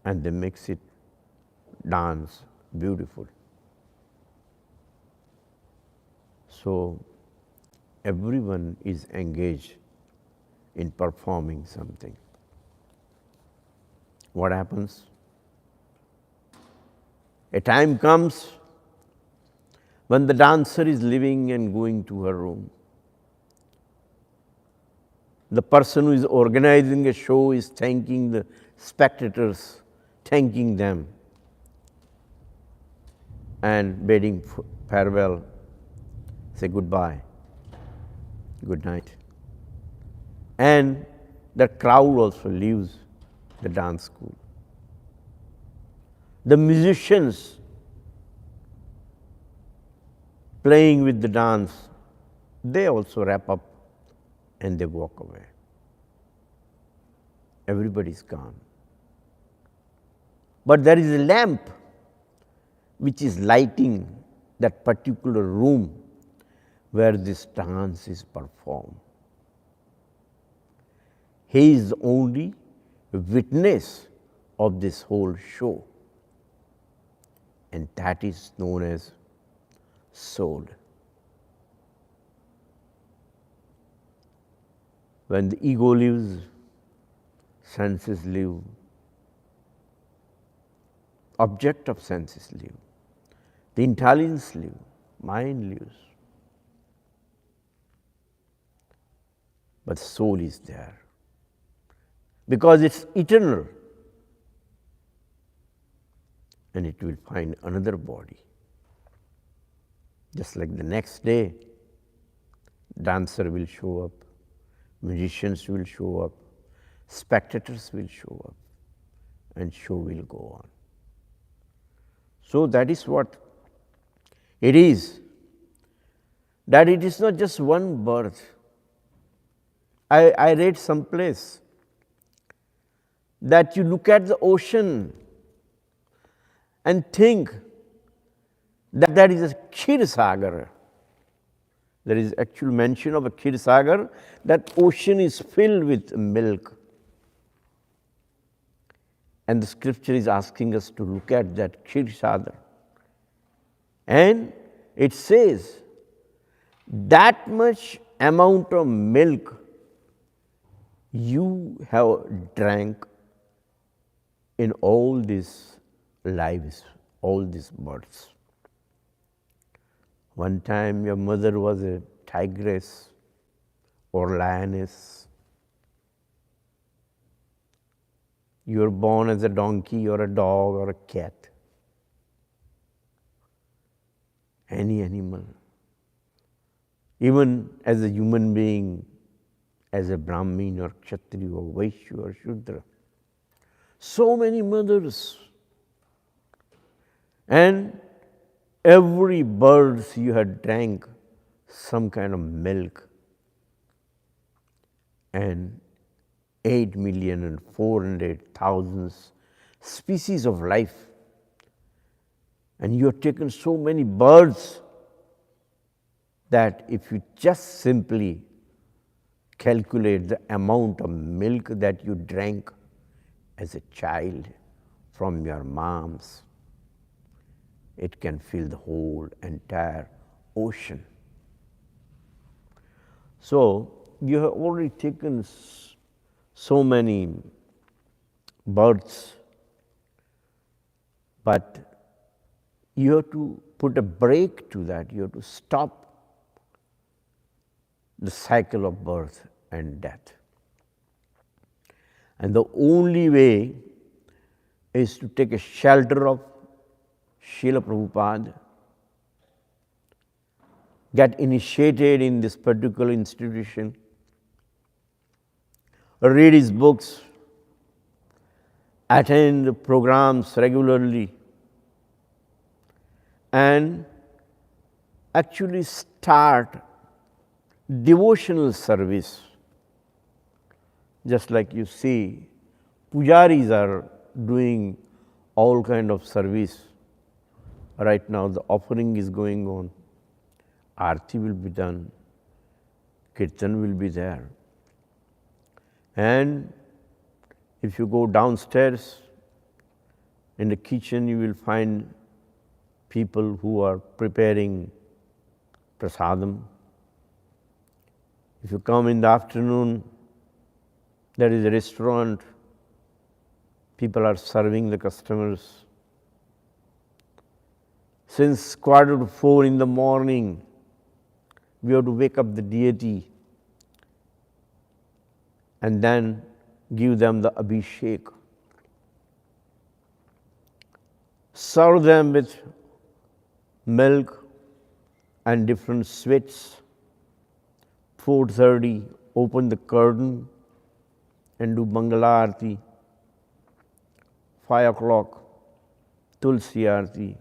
S2: and they makes it dance beautiful. So everyone is engaged in performing something. What happens? A time comes when the dancer is leaving and going to her room. The person who is organizing a show is thanking the spectators, thanking them and bidding farewell, say goodbye, good night. And the crowd also leaves the dance school. The musicians playing with the dance, they also wrap up and they walk away. everybody is gone. But there is a lamp which is lighting that particular room where this dance is performed. He is only a witness of this whole show, and that is known as soul. When the ego lives, senses live, object of senses live, the intelligence live, mind lives. But soul is there because it's eternal, and it will find another body. Just like the next day, dancer will show up, musicians will show up, spectators will show up, and show will go on. So that is what it is, that it is not just one birth. I read someplace that you look at the ocean and think that there is a Kshir Sagar. There is actual mention of a Kshir Sagar, that ocean is filled with milk. And the scripture is asking us to look at that Kshir Sagar. And it says that much amount of milk you have drank in all these lives, all these births. One time your mother was a tigress or lioness. You were born as a donkey or a dog or a cat. Any animal. Even as a human being, as a Brahmin or Kshatriya or Vaishya or Shudra. So many mothers. And every bird you had drank some kind of milk. And 8,400,000 species of life. And you have taken so many birds that if you just simply calculate the amount of milk that you drank as a child from your moms, it can fill the whole entire ocean. So you have already taken so many births, but you have to put a break to that. You have to stop the cycle of birth and death. And the only way is to take a shelter of Srila Prabhupada, get initiated in this particular institution, read his books, attend programs regularly, and actually start devotional service. Just like you see, pujaris are doing all kind of service. Right now the offering is going on, Aarti will be done, Kirtan will be there. And if you go downstairs in the kitchen, you will find people who are preparing prasadam. If you come in the afternoon, there is a restaurant, people are serving the customers. Since 3:45 in the morning, we have to wake up the deity and then give them the abhishek. Serve them with milk and different sweets. 4:30, open the curtain and do Mangala Aarti. 5 o'clock, Tulsi Aarti.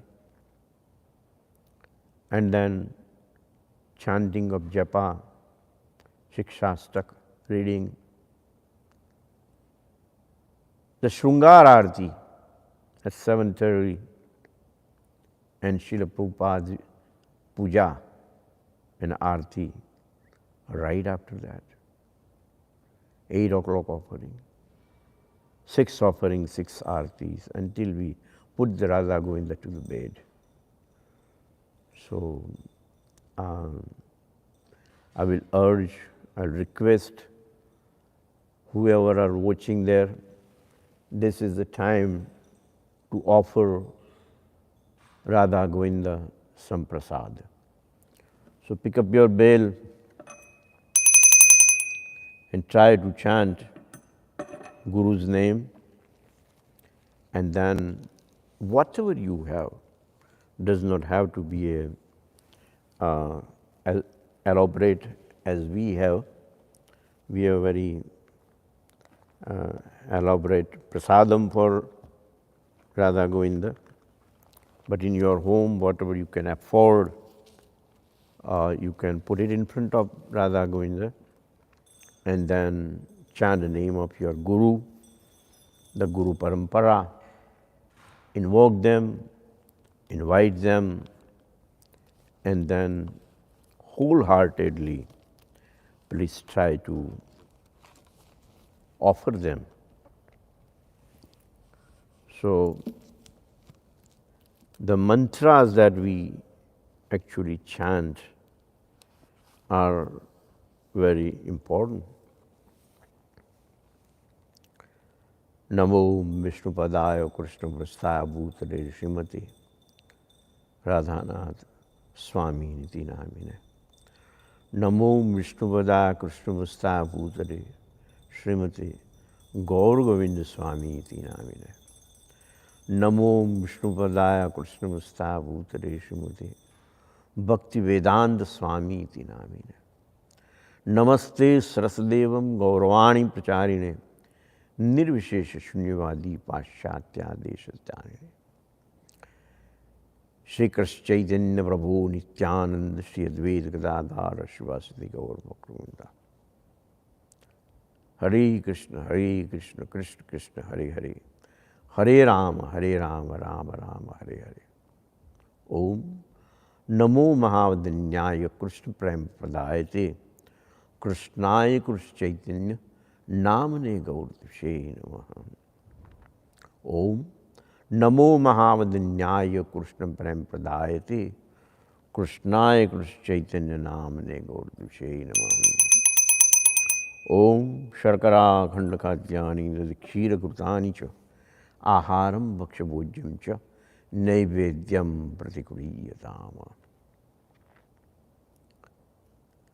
S2: And then chanting of japa, Shikshastak, reading. the Shringar Arati at 7:30 and Srila Prabhupada's puja and Arati right after that. 8 o'clock offering. 6 offerings, 6 Aratis until we put the Radha Govinda to the bed. So I will urge, I will request whoever are watching there, this is the time to offer Radha Govinda some prasad. So pick up your bell and try to chant Guru's name, and then whatever you have does not have to be as elaborate as we have. We have very elaborate prasadam for Radha Govinda, but in your home, whatever you can afford, you can put it in front of Radha Govinda and then chant the name of your Guru, the Guru Parampara, invoke them, invite them, and then wholeheartedly please try to offer them. So the mantras that we actually chant are very important. Namo Vishnupadaya Krishna Prasthaya Bhutale Srimati Radhanath Swami Niti Namine. Namo Vishnupadaya Krishna Prasthaya Bhutale Srimati Gaur Govinda Swami Niti Namine. Namo Vishnupadaya Krishna Prasthaya Bhutale Srimati Bhakti Vedanta Swami Niti Namine. Namaste Sarasadevam Gauravani Pracharine Nirvishesha Shunyavadi Paschatya Deshatyanine. Shri Krishna Chaitanya Prabhu Nityananda Shri Advaita Gadadhara Shivasati Gaur Bhaktivinoda. Hare Krishna, Krishna Krishna, Hare Hare. Hare Rama, Rama Rama, Hare Hare. Om Namo Mahavadanyaya Krishna Prem Pradayate Krishnaya Krishna Chaitanya Namane Gaurdashe Namaha. Om Namo Mahavadanyaya Krishna Prem Pradayate Krishnaya Krishna Chaitanya Namane Gaurdashe Namaha. Om Sharkara Khandakhadyani Dadikshira Krutani Cha Aharam Bhakshabhojyam Cha Naivedyam Pratikuriyatama.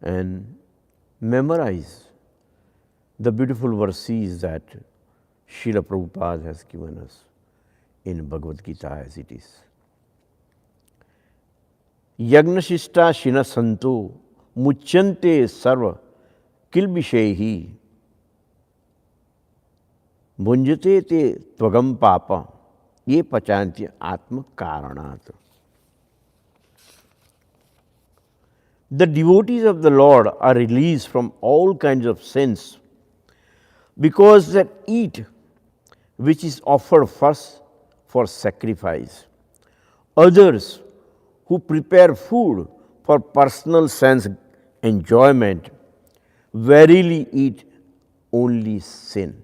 S2: And memorize the beautiful verses that Srila Prabhupada has given us in Bhagavad-gītā as it is. Yagnashishta Shina Santo Muchyante Sarva Kilbishehi Bhunjate te Tvagam Papa Ye Pachanti Atma Karanat. The devotees of the Lord are released from all kinds of sins because they eat which is offered first for sacrifice. Others who prepare food for personal sense enjoyment verily eat only sin.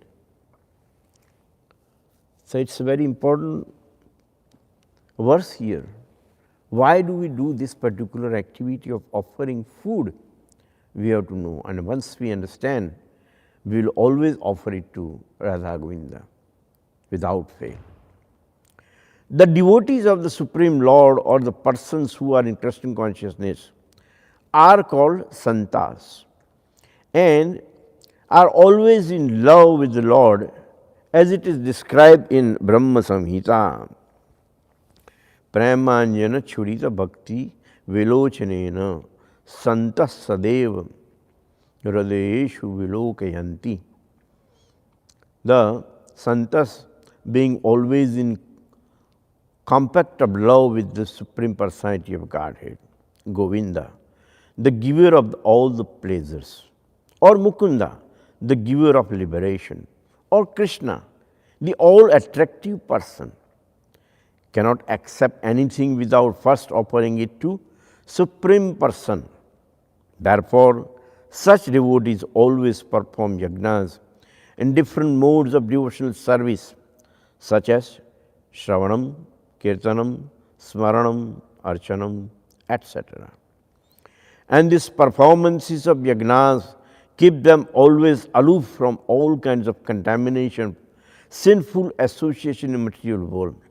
S2: So it's a very important verse here. Why do we do this particular activity of offering food? We have to know, and once we understand, we will always offer it to Radha Govinda without fail. The devotees of the Supreme Lord, or the persons who are in Krishna consciousness, are called santas and are always in love with the Lord, as it is described in Brahma Samhita. Premanjana Churita Bhakti Vilochanena Santas Sadeva Hradayeshu Vilokayanti. The santas being always in compact of love with the Supreme Personality of Godhead, Govinda, the giver of all the pleasures, or Mukunda, the giver of liberation, or Krishna, The all-attractive person cannot accept anything without first offering it to Supreme Person. Therefore, such devotees always perform yajnas in different modes of devotional service, such as Shravanam, Kirtanam, Smaranam, Archanam, etc. And these performances of yajnas keep them always aloof from all kinds of contamination, sinful association in material world.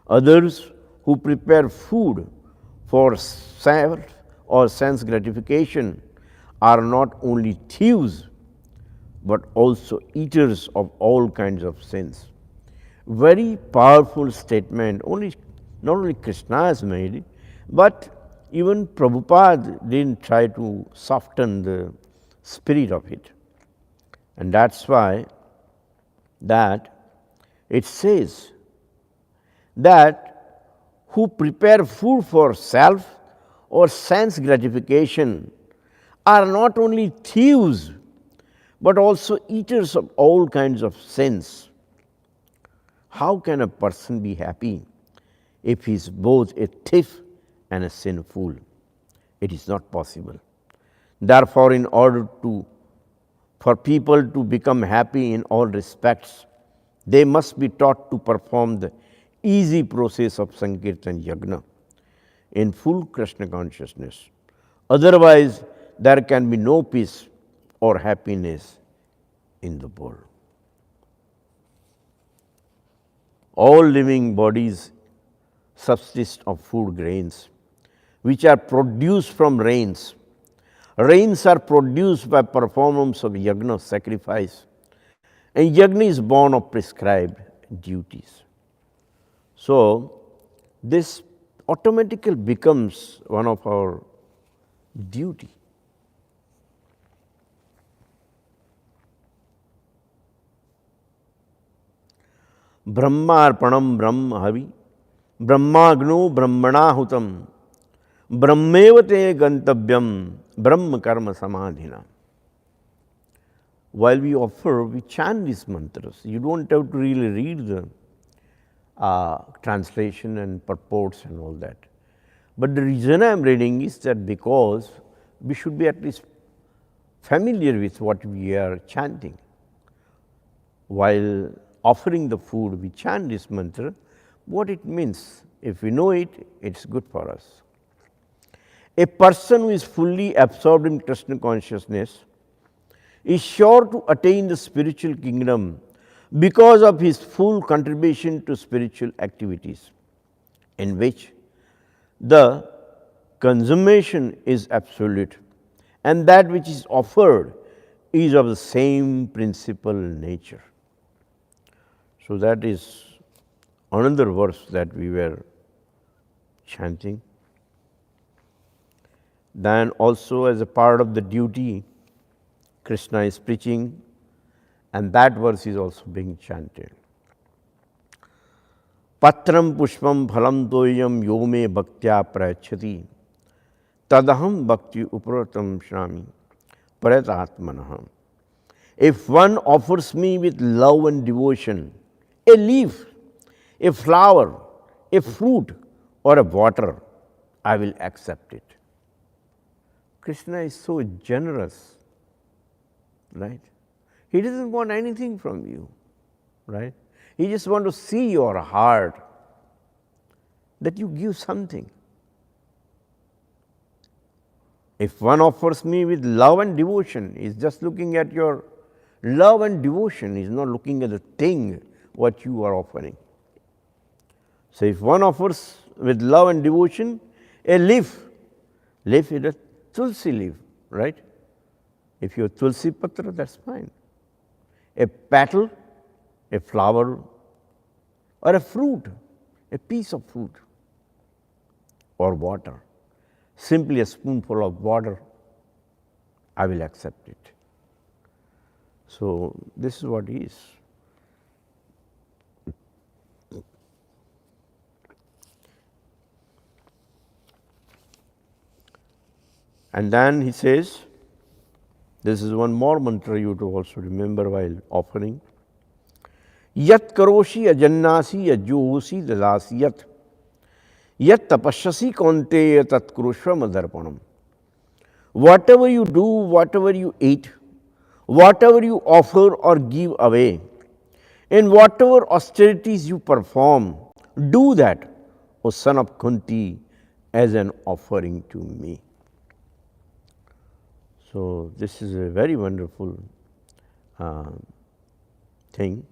S2: Others who prepare food for self or sense gratification are not only thieves but also eaters of all kinds of sins. Very powerful statement. Not only Krishna has made it, but even Prabhupada didn't try to soften the spirit of it. And that's why that it says that who prepare food for self or sense gratification are not only thieves but also eaters of all kinds of sins. How can a person be happy if he is both a thief and a sinful? It is not possible. Therefore, in order for people to become happy in all respects, they must be taught to perform the easy process of Sankirtan Yajna in full Krishna consciousness. Otherwise, there can be no peace or happiness in the world. All living bodies subsist of food grains, which are produced from rains. Rains are produced by performance of yajna, sacrifice, and yajna is born of prescribed duties. So, this automatically becomes one of our duty. Brahmarpanam Brahmahavi, Brahmagno Brahmanahutam, Brahmevate Gantavyam, Brahma Karma Samadhina. While we offer, we chant these mantras. You don't have to really read the translation and purports and all that. But the reason I am reading is that because we should be at least familiar with what we are chanting. While offering the food, we chant this mantra, what it means. If we know it, it's good for us. A person who is fully absorbed in Krishna consciousness is sure to attain the spiritual kingdom because of his full contribution to spiritual activities, in which the consummation is absolute and that which is offered is of the same principal nature. So that is another verse that we were chanting. Then also as a part of the duty, Krishna is preaching, and that verse is also being chanted. Patram pushpam phalam toyam yome bhaktya prayachati tadaham bhakti upratam shrami prayatatmanah. If one offers me with love and devotion a leaf, a flower, a fruit, or a water, I will accept it. Krishna is so generous, right? He doesn't want anything from you, right? He just wants to see your heart, that you give something. If one offers me with love and devotion, he is just looking at your love and devotion, he is not looking at the thing what you are offering. So if one offers with love and devotion a leaf is a tulsi leaf, right? If you have tulsi patra, that's fine. A petal, a flower, or a fruit, a piece of fruit, or water, simply a spoonful of water, I will accept it. So this is what he is. And then he says, this is one more mantra you to also remember while offering. Yat karoshi ajannasi yajosi dadasi yat tapashasi kaunteya tat kurushva madarpanam. Whatever you do, whatever you eat, whatever you offer or give away, and whatever austerities you perform, do that, O son of Kunti, as an offering to me. So this is a very wonderful thing.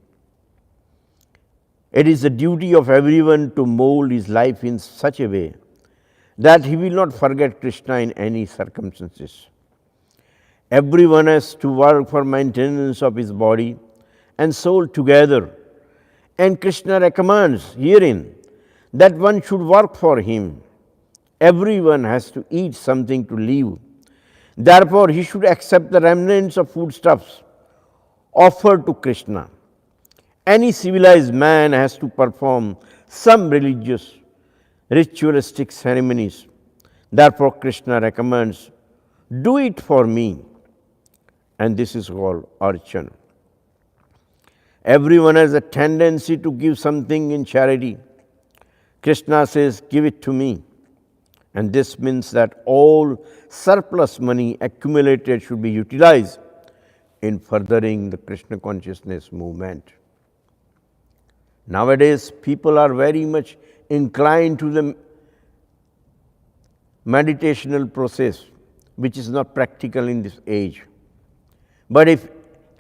S2: It is the duty of everyone to mold his life in such a way that he will not forget Krishna in any circumstances. Everyone has to work for maintenance of his body and soul together, and Krishna recommends herein that one should work for him. Everyone has to eat something to live. Therefore, he should accept the remnants of foodstuffs offered to Krishna. Any civilized man has to perform some religious, ritualistic ceremonies. Therefore, Krishna recommends, do it for me. And this is called archana. Everyone has a tendency to give something in charity. Krishna says, give it to me. And this means that all surplus money accumulated should be utilized in furthering the Krishna consciousness movement. Nowadays, people are very much inclined to the meditational process, which is not practical in this age. But if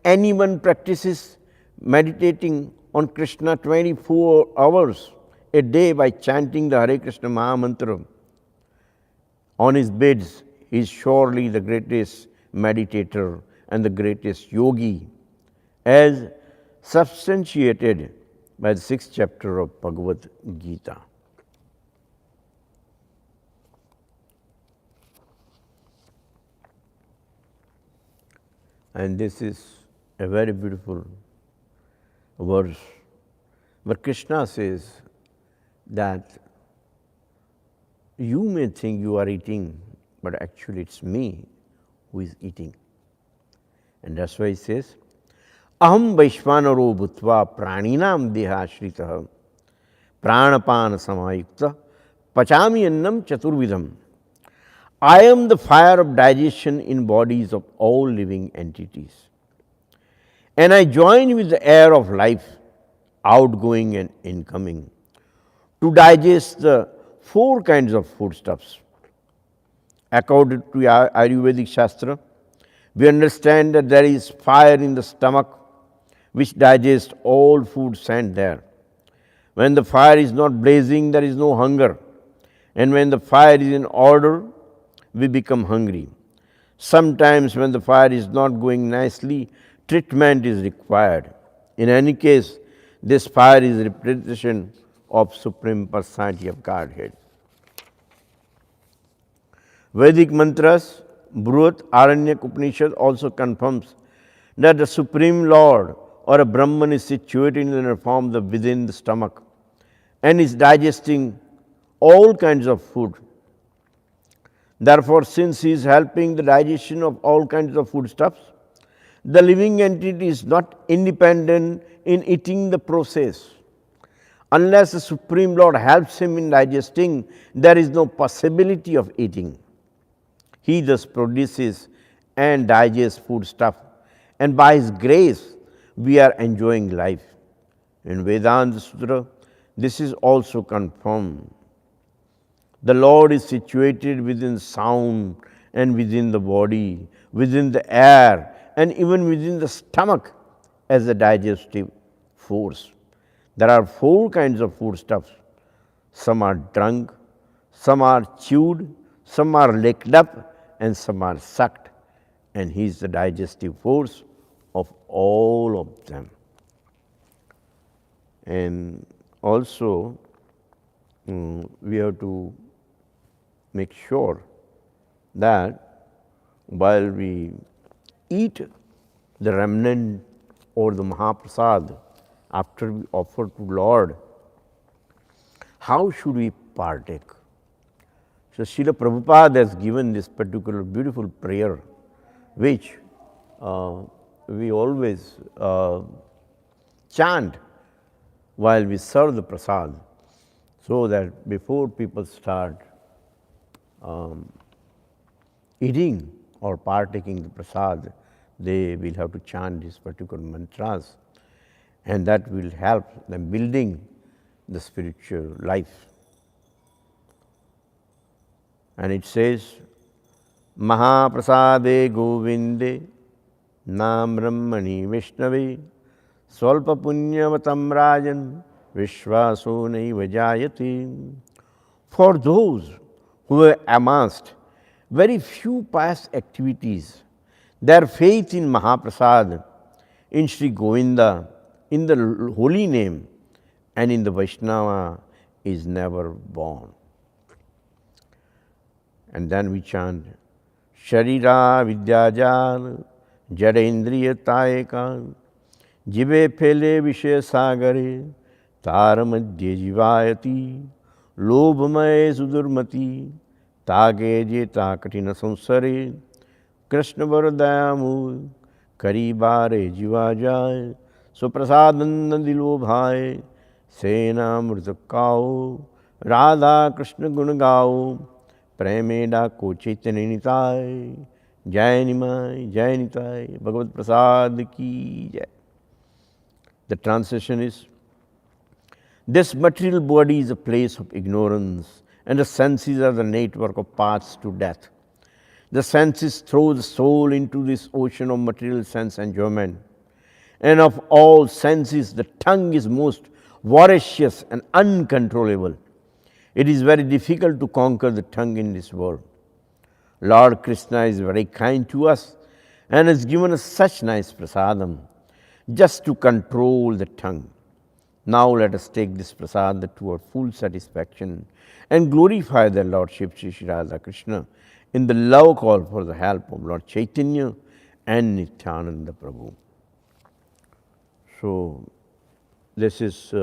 S2: anyone practices meditating on Krishna 24 hours a day by chanting the Hare Krishna Maha Mantra on his beds, he is surely the greatest meditator and the greatest yogi, as substantiated by the 6th chapter of Bhagavad-gītā. And this is a very beautiful verse, but Krishna says that you may think you are eating, but actually it's me who is eating. And that's why he says, Aham Vaishvanaro Bhutva Praninam Dehashritaha Pranapana Samayukta Pachami Annam Chaturvidham. I am the fire of digestion in bodies of all living entities. And I join with the air of life, outgoing and incoming, to digest the 4 kinds of foodstuffs. According to Ayurvedic Shastra, we understand that there is fire in the stomach which digests all food sent there. When the fire is not blazing, there is no hunger. And when the fire is in order, we become hungry. Sometimes when the fire is not going nicely, treatment is required. In any case, this fire is representation of Supreme Personality of Godhead. Vedic mantras, Bruhat Aranyak Upanishad also confirms that the Supreme Lord or a Brahman is situated in the form of within the stomach and is digesting all kinds of food. Therefore, since he is helping the digestion of all kinds of foodstuffs, the living entity is not independent in eating the process. Unless the Supreme Lord helps him in digesting, there is no possibility of eating. He thus produces and digests foodstuff, and by his grace, we are enjoying life. In Vedanta Sutra, this is also confirmed. The Lord is situated within sound and within the body, within the air, and even within the stomach as a digestive force. There are 4 kinds of foodstuffs. Some are drunk, some are chewed, some are licked up, and some are sucked. And he is the digestive force of all of them. And also, we have to make sure that while we eat the remnant or the Mahaprasad after we offer to Lord, how should we partake? So Srila Prabhupada has given this particular beautiful prayer, which we always chant while we serve the prasad, so that before people start eating or partaking the prasad, they will have to chant these particular mantras, and that will help them building the spiritual life. And it says, Mahaprasade Govinde Nam Brahmani Vishnave Swalpa Punyavatam Rajan Vishvaso Naiva Jayate. For those who have amassed very few past activities, their faith in Mahaprasad, in Sri Govinda, in the holy name, and in the Vaishnava is never born. And then we chant, Sharira Vidyajal Jadendriya Tayaka Jive Phele Vishaya Sagare Taramadye Jivayati Lobhamaye Sudurmati Tage Jeta Katina Sansare Krishna Varadayamu Karibare Jivajay Suprasadananda Dilobhai Sena Mritakao Radha Krishna Gunagao Premeda Ko Chaitanya Nitai Jai Nimai Jai Nitai Bhagavad Prasad Ki Jai. The translation is, this material body is a place of ignorance, and the senses are the network of paths to death. The senses throw the soul into this ocean of material sense enjoyment. And of all senses, the tongue is most voracious and uncontrollable. It is very difficult to conquer the tongue in this world. Lord Krishna is very kind to us and has given us such nice prasadam just to control the tongue. Now let us take this prasad to our full satisfaction and glorify the Lordship Sri Radha Krishna in the love call for the help of Lord Chaitanya and Nityananda Prabhu. So this is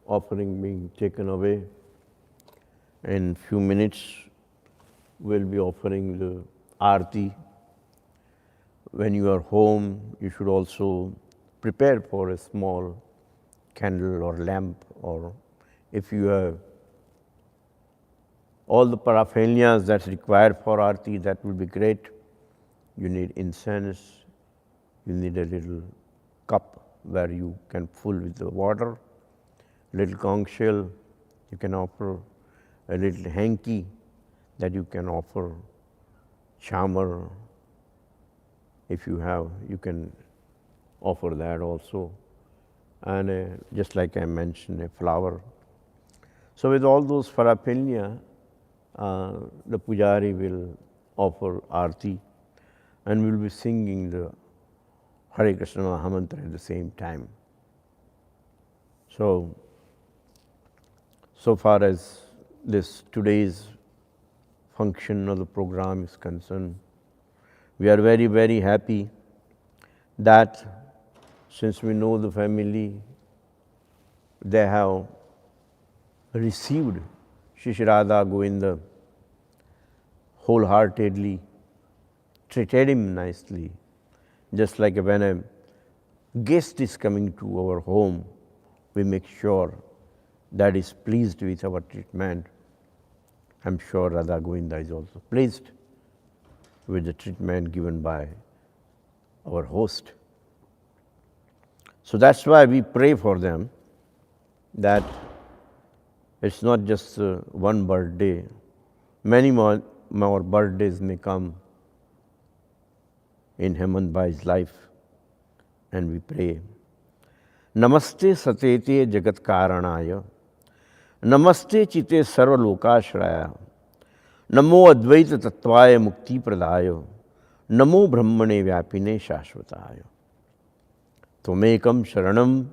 S2: offering being taken away. In few minutes we'll be offering the Aarti. When you are home, you should also prepare for a small candle or lamp, or if you have all the paraphernalias that's required for Aarti, that will be great. You need incense, you need a little cup where you can fill with the water, little conch shell, you can offer a little hanky that you can offer, chamar, if you have, you can offer that also, and just like I mentioned, a flower. So with all those paraphernalia, the Pujari will offer Aarti, and we will be singing the Hare Krishna Mahamantra at the same time. So far as this today's function of the program is concerned, we are very, very happy that since we know the family, they have received Shri Radha Govinda wholeheartedly, treated him nicely. Just like when a guest is coming to our home, we make sure that is pleased with our treatment. I'm sure Radha Govinda is also pleased with the treatment given by our host. So that's why we pray for them, that it's not just one birthday, many more birthdays may come in Hemant Bhai's life, and we pray. Namaste satete jagat karanaya, namaste chite sarva lokashraya, namo advaita tattvaya mukti pradaya, namo brahmane vyapine shashvataya. Tvamekam sharanam,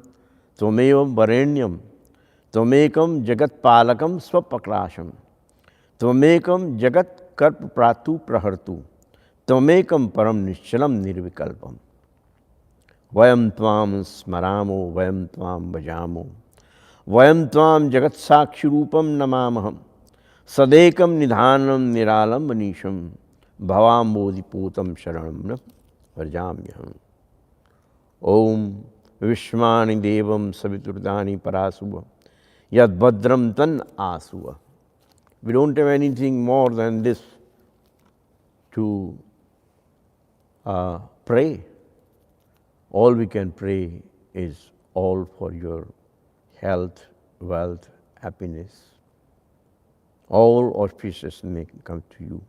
S2: tvamevam varenyam, tvamekam jagat palakam swapakrasham, tvamekam jagat karp pratu prahartu, tvamekam param nischalam nirvikalpam. Vayam tvam smaramo, vayam tvam bhajamo, vayam tvam jagat sakshirupam namamaham, sadekam nidhanam niralam manisham, भवाम्बोधिपूतं शरणं न व्रजाम्यहम्। ओम विश्वानि देवं सवितुर्वरेण्यं परासुव यद्भद्रं तन्न आसुव। We don't have anything more than this to pray. All we can pray is all for your health, wealth, happiness. All auspicious may come to you.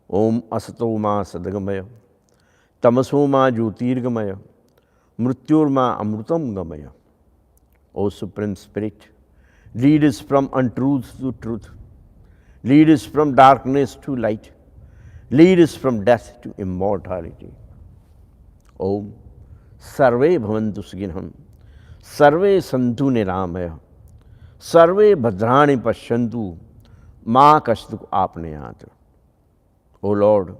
S2: Om asato ma sadagamaya, tamaso ma jyotirgamaya, mrityur ma amrutam gamaya. O Supreme Spirit, lead us from untruth to truth. Lead us from darkness to light. Lead us from death to immortality. Om Sarve Bhavantu Sukhinam, Sarve Santu Niramaya, Sarve Bhadrani Pashyantu, Ma Kashtu Apneyat. O Lord,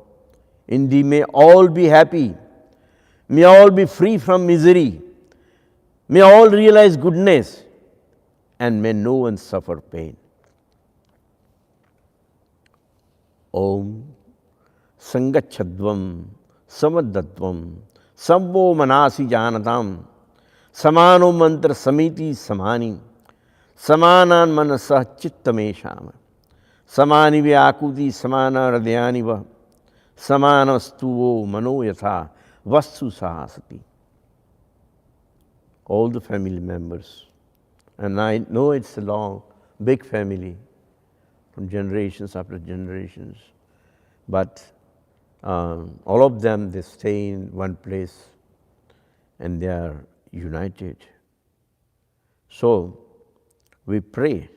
S2: in Thee may all be happy, may all be free from misery, may all realize goodness, and may no one suffer pain. Om Sangachadvam Samadadvam Sabbo Manasi Janatam Samano Mantra Samiti Samani Samanan Manasa Chittamesham Samani Vyakuti Samana Radhyaniva Samana Stuvo Manoyatha Vastu Sahasati. All the family members, and I know it's a long, big family from generations after generations, but all of them, they stay in one place and they are united. So we pray,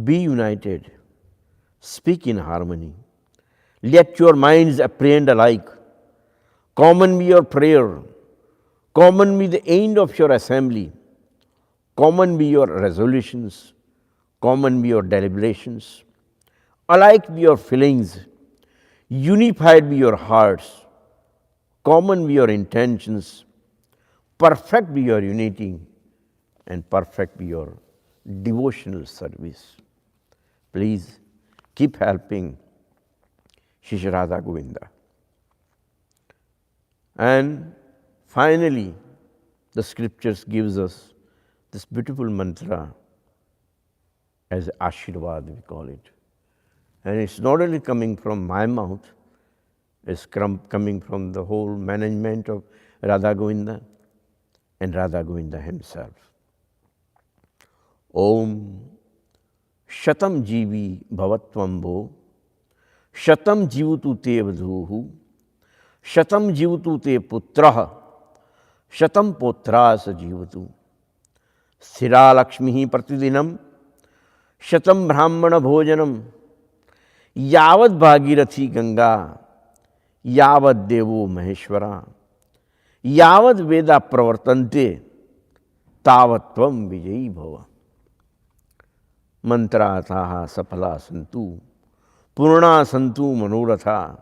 S2: be united, speak in harmony, let your minds apprehend alike, common be your prayer, common be the end of your assembly, common be your resolutions, common be your deliberations, alike be your feelings, unified be your hearts, common be your intentions, perfect be your unity, and perfect be your devotional service. Please keep helping Shri Radha Govinda. And finally, the scriptures gives us this beautiful mantra as Ashirvad, we call it. And it's not only coming from my mouth, it's coming from the whole management of Radha Govinda and Radha Govinda himself. Om Shatam Jivi Bhavatvambo Shatam Jivutu Te Vadhuhu Shatam Jivutu Te Putraha Shatam Potrasa Jivatu Sthira Lakshmihi Pratidinam Shatam Brahmana Bhojanam Yavad Bhagirathi Ganga Yavad Devo Maheshwara Yavad Veda Pravartante Tavatvam Vijayi Bhava. Mantrataha Sapala Santu Purna Santu Manoratha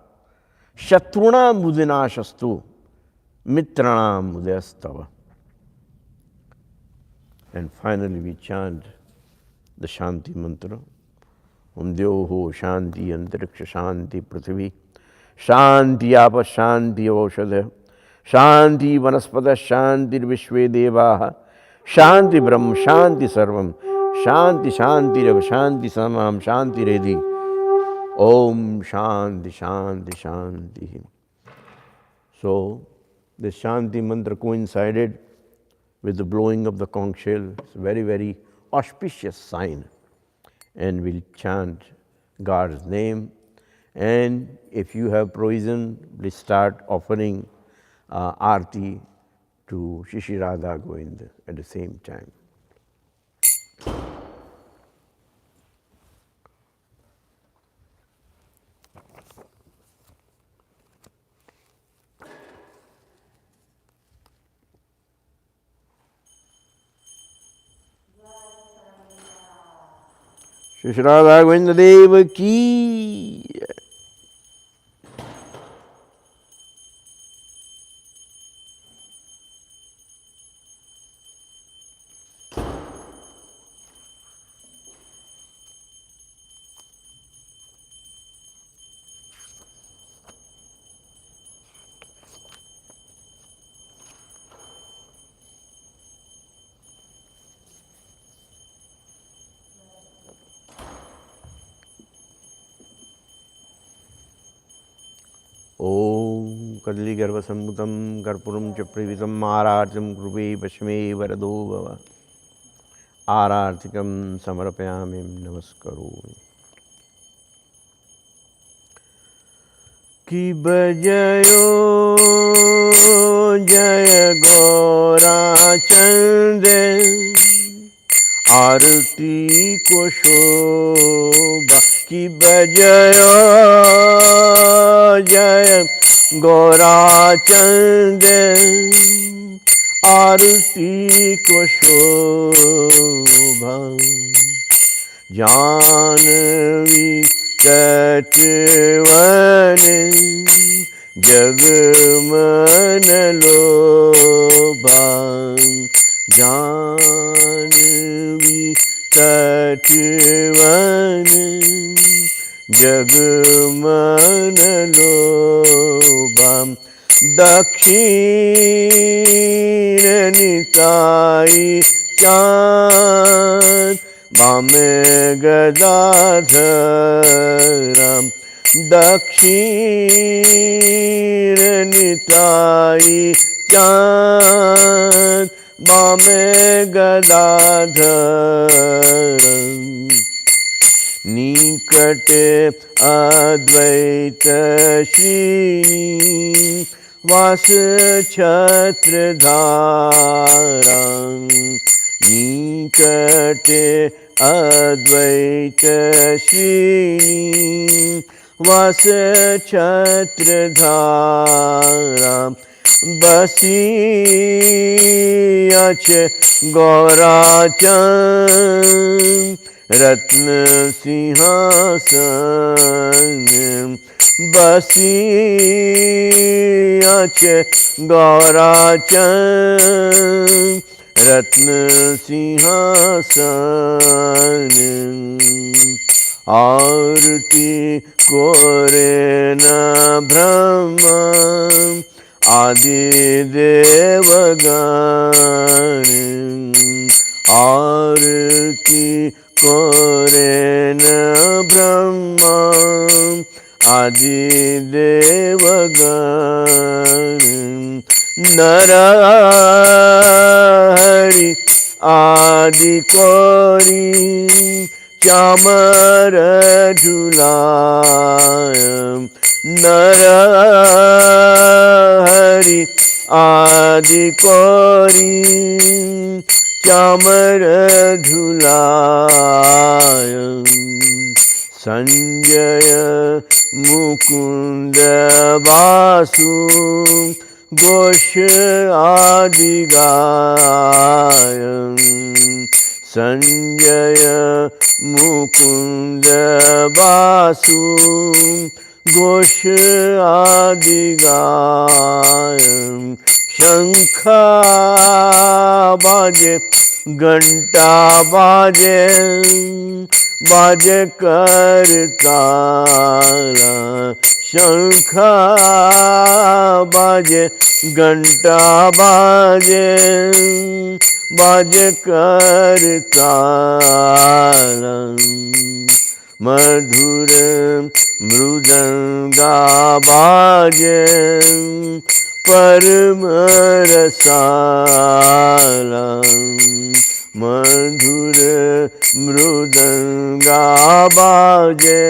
S2: Shatrunam Mudinashastu Mitranam Mudayastava. And finally we chant the Shanti mantra. Om Dyoho Shanti Antariksha Shanti Prithvi Shanti Apa Shanti Aushadha Shanti Vanaspada Shanti Vishwe Devaha Shanti Brahm Shanti Sarvam Shanti Shanti Rav Shanti Samam Shanti Redhi. Om Shanti Shanti Shanti. So the Shanti mantra coincided with the blowing of the conch shell. It's a very, very auspicious sign. And we'll chant God's name. And if you have provision, please start offering Aarti to Shri Radha Govinda at the same time. Shri Radha Govinda Deva ki. ॐ कदलीगर्भसम्भूतं कर्पूरं च प्रवितं आरार्तिं कृपे पश्मे वरदो भव। आरार्तिकं समर्पयामि नमस्करोमि। कि बजयो जय गौराचंद्र आरती को शोभा। कि बजयो जय गौराचंद्र आरती को शोभा। जानवी कटवन जगमन लोभा। जानवी कटवन जगमन लोभा। दक्षिण निताई चाँद बामे गदाधरम। दक्षिण निताई चाँद बामे गदाधरम। निकटे अद्वैत श्री वास छत्रधारं। निकटे अद्वैत श्री वास छत्रधारं। बसियाच गौराचंद रत्न सिंहासन। बसियाच गौराचंद रत्न सिंहासन। आरती कोरे न ब्रह्म आदि देवगण। आरती कोरे न ब्रह्मा आदि देवगण। नरहरि आदि कोरी चामर झुलाय। नरहरि आदि कोरी चामर झुलाय। संजय मुकुंद वासु घोष आदि गाय। संजय मुकुंद वासु घोष आदि गाय। शंखा बाजे घंटा बाजे बाजे करताला। शंखा बाजे घंटा बाजे बाजे करताला। मधुर मृदंगा बाजे परम रसाला। मधुर मृदंगा बाजे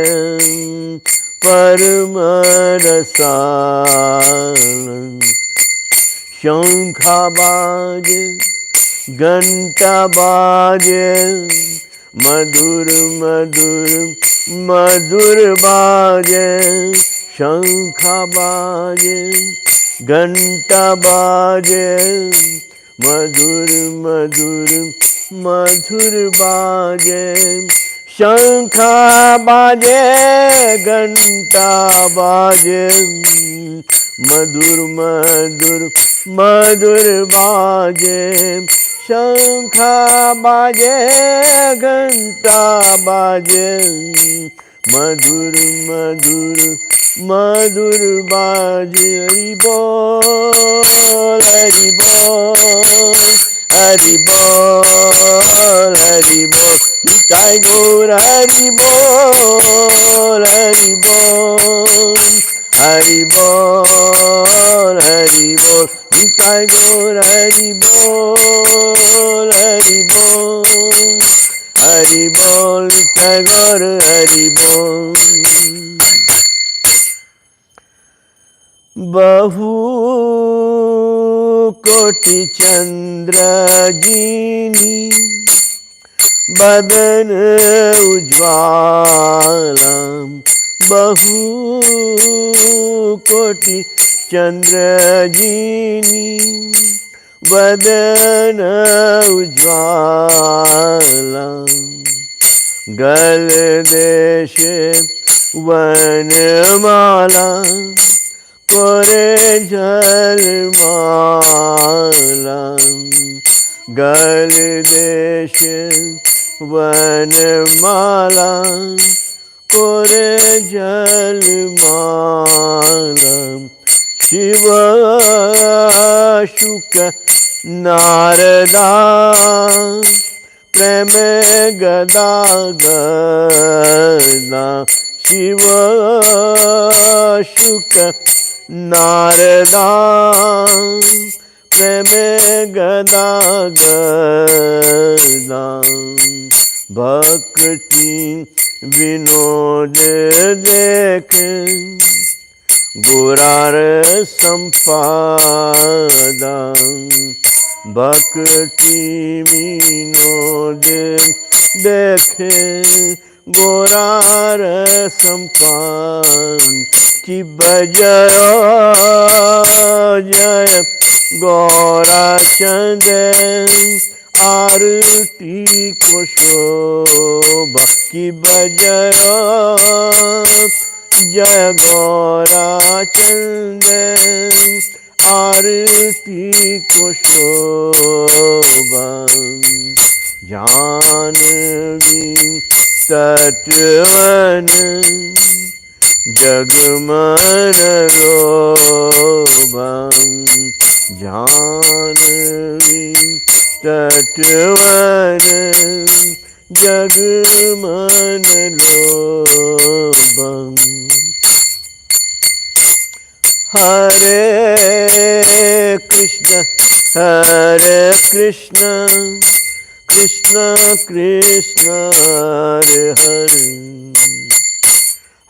S2: परम रसाला। शंखा बाजे घंटा बाजे मधुर मधुर मधुर बाजे। शंखा बाजे घंटा बाजे मधुर मधुर मधुर बाजे। शंखा बाजे घंटा बाजे मधुर मधुर मधुर बाजे। शंखा बाजे घंटा बाजे मधुर मधुर मधुर बाजे। हरि बोल हरि बोल हरि बोल हरि बोल। निताई गौर हरि बोल हरि बोल हरि बोल निताय गौर हरि बोल हरि बोल हरि बोल निताय गौर हरि बोल। बहु कोटि चंद्र जिनी बदन उज्ज्वला बहु कोटि चंद्र जिनी वदन उज्ज्वला गल देश वनमाला कोरे जलमाला गल देश वनमाला कोरे जलमाला शिव शुक नारदा प्रेम गदा गदा शिव शुक नारदा प्रेम गदा गदा भक्ति विनोद देख गुरार संपादा भक्ति विनोद देखे गोरार संपाद कि बजय जय गौरा चंद आरती को शोभा कि बजय जय गौरा चंद आरती को शोभा जानवी तटवन जगमन लोभा जानवी तटवन जगमन लोभा हरे कृष्ण कृष्ण कृष्ण हरे हरे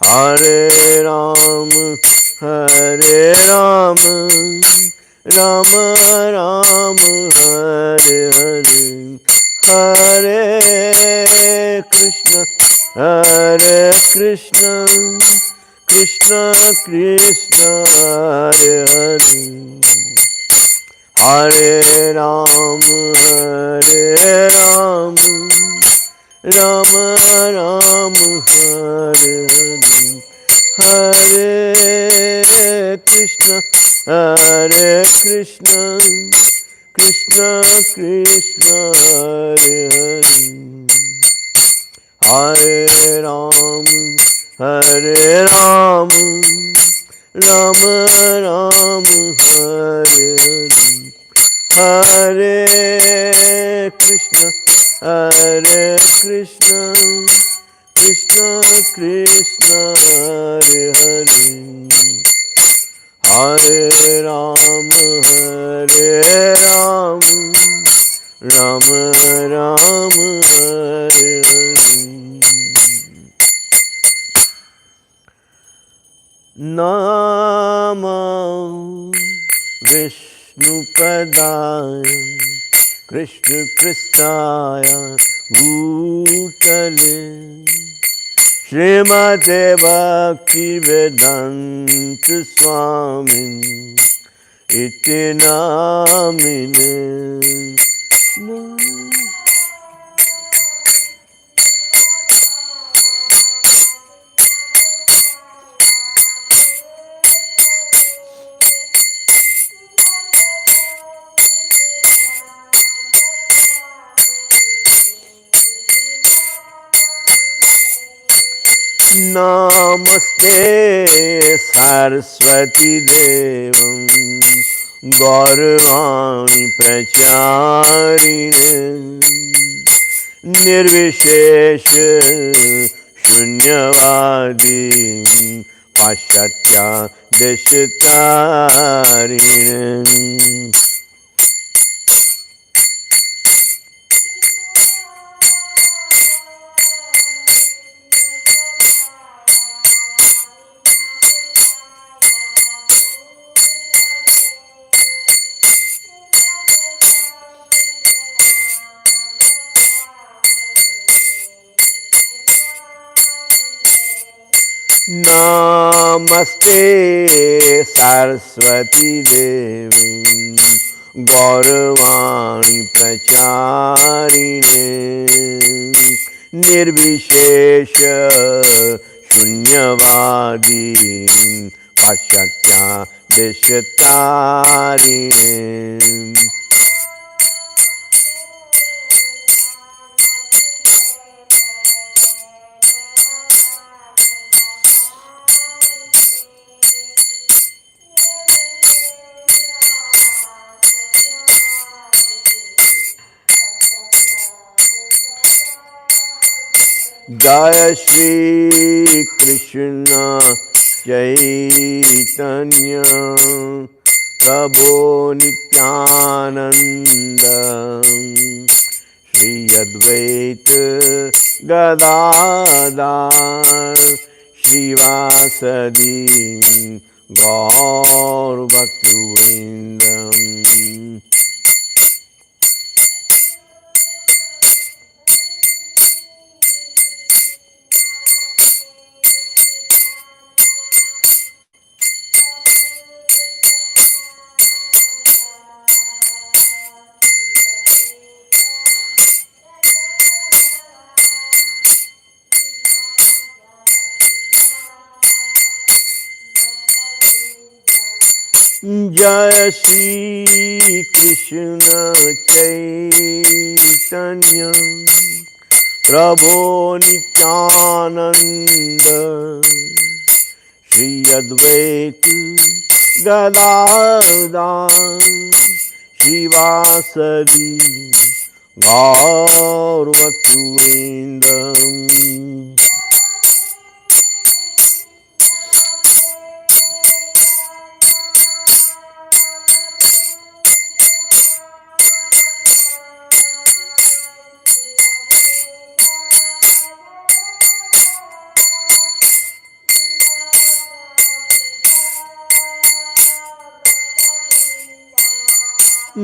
S2: हरे राम राम राम हरे हरे हरे कृष्ण कृष्ण कृष्ण हरे हरे हरे राम राम राम हरे हरे हरे कृष्ण कृष्ण कृष्ण हरे हरे हरे राम राम राम हरे हरे हरे कृष्ण कृष्ण कृष्ण हरे हरे हरे राम राम राम हरे हरे नाम विष्णुपदाय कृष्ण पृष्ठाय भूतले श्रीमते भक्तिवेदांत स्वामिने इति नामिने। नमस्ते सरस्वती देवं गौरवाणी प्रचारिणे निर्विशेष शून्यवादी पाश्चात्या देशतारिणीम् नमस्ते सरस्वती देवी गौरवाणी प्रचारिणे निर्विशेष शून्यवादी पाश्चात्या देशतारिणे जय श्री कृष्ण चैतन्य प्रभु नित्यानंद श्री अद्वैत गदाधर श्रीवासदि गौर भक्तवृंद जय श्री कृष्ण चैतन्य प्रभु नित्यानंद श्री अद्वैत गदाधर श्रीवासदि गौर भक्तवृंद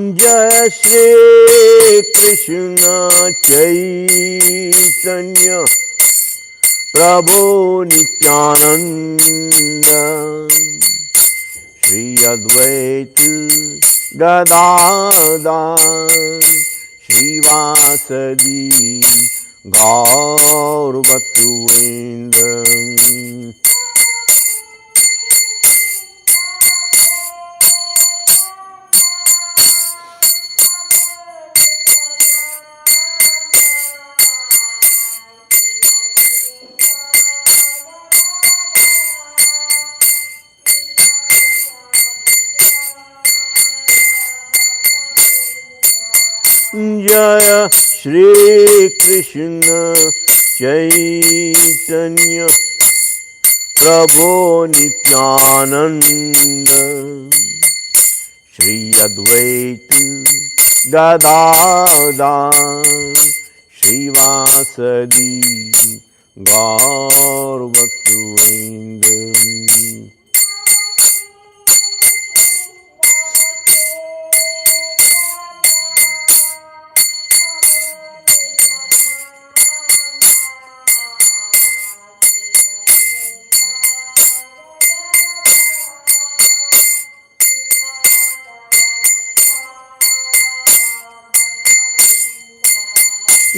S2: जय श्री कृष्ण चैतन्य प्रभु नित्यानंद श्री अद्वैत गदाधर श्रीवासदि गौर भक्तवृंद जय श्री कृष्ण चैतन्य प्रभु नित्यानंद श्री अद्वैत गदाधर श्रीवासदि गौर भक्तवृंद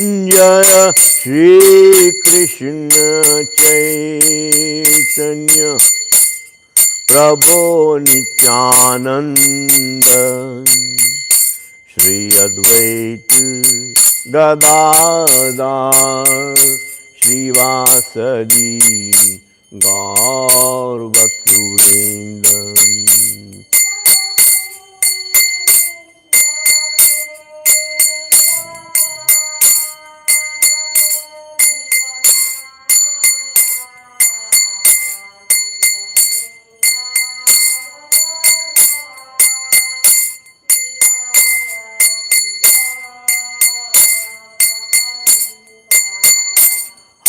S2: जय श्री कृष्ण चैतन्य प्रभु नित्यानंद श्री अद्वैत गदाधर श्रीवासदि गौर भक्तवृंद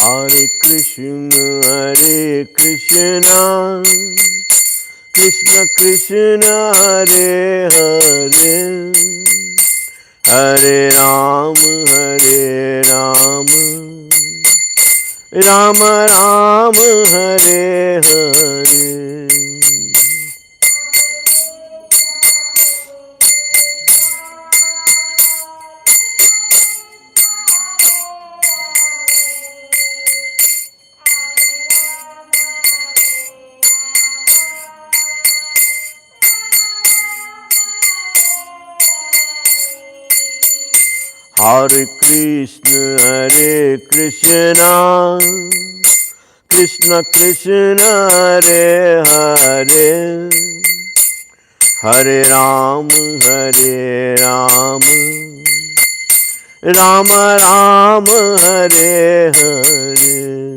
S2: Hare Krishna, Krishna Krishna, Hare Hare, Hare Ram, Rama Ram, Hare Hare. Hare Krishna, Krishna Krishna, Hare Hare, Hare Ram, Rama Ram, Hare Hare.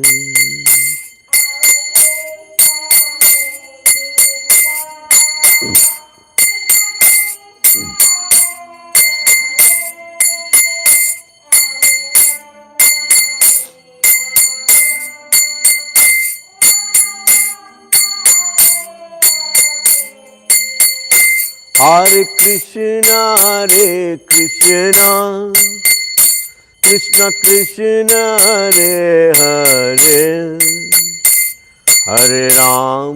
S2: Hare Krishna, Krishna Krishna, Hare Hare, Hare Ram,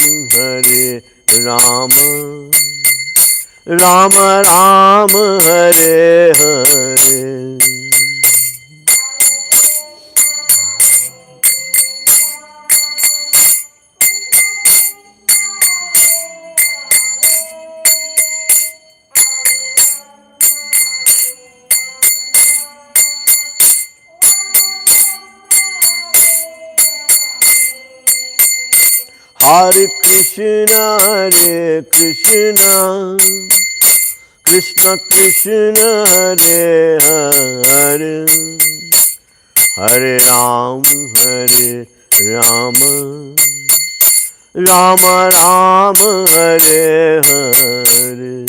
S2: Rama Ram, Hare Hare. Hare Krishna, Krishna Krishna, Hare Hare, Hare Ram, Rama Ram, Hare Hare.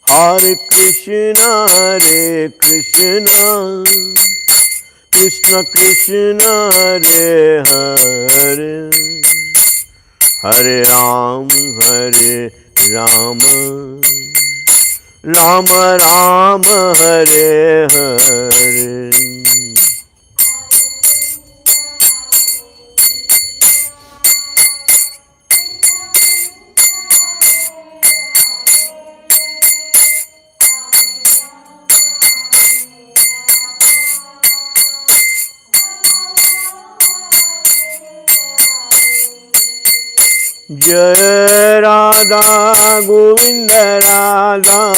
S2: Hare Krishna, Krishna Krishna, Hare Hare, Hare Ram, Rama Ram, Hare Hare. Jai Radha Govinda Radha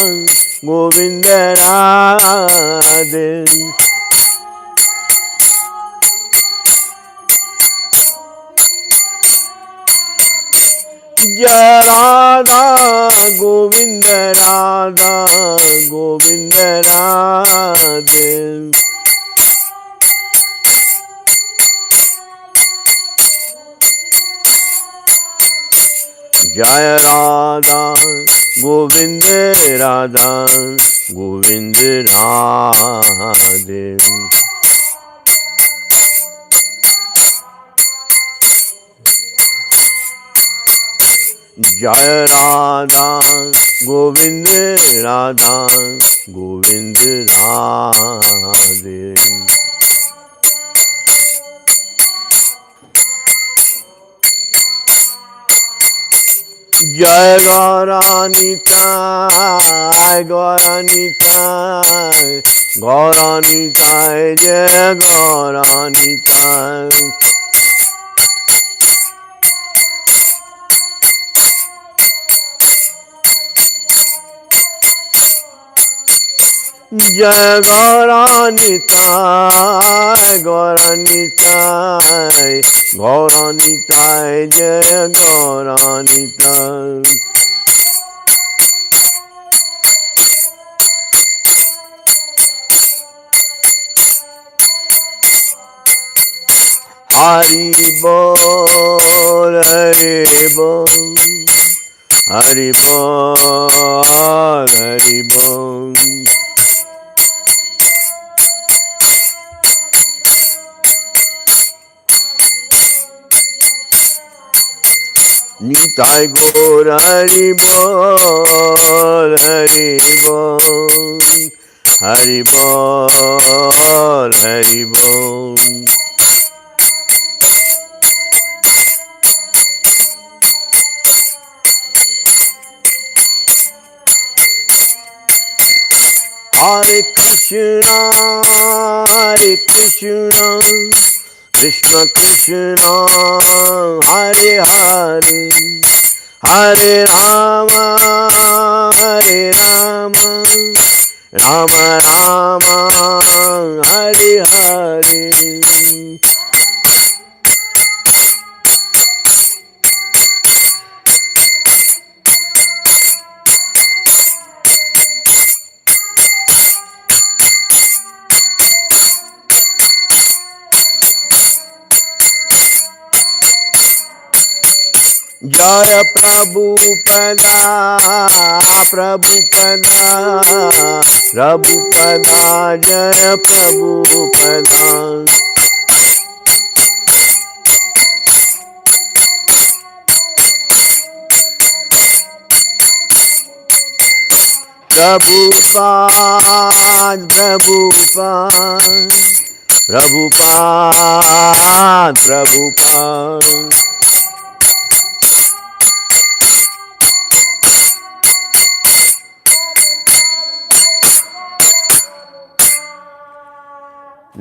S2: Govinda Radhe. Jai Radha Govinda Radha Govinda Radhe. Jaya Radha Govinda Radha Govinda Radhe. Jaya Radha Govinda Radha Govinda Radhe. Jai Gauranitai, Gauranitai, Gauranitai, Jai Gauranitai. Jai Gauranitai, Gauranitai, Gauranitai, Jai Gauranitai. Hari Bol, Hari Bol, Hari Bol, Hari Bol. Nitai Gaur Hari Bol, Hari Bol, Hari Bol, Hari Bol. Hare Krishna, Krishna Krishna, Hare Hare, Hare Rama, Rama Rama, Hare Hare. Jaya Prabhupada, Prabhupada, Prabhupada, Jaya Prabhupada. Prabhupada, Prabhupada, Prabhupada, Prabhupada.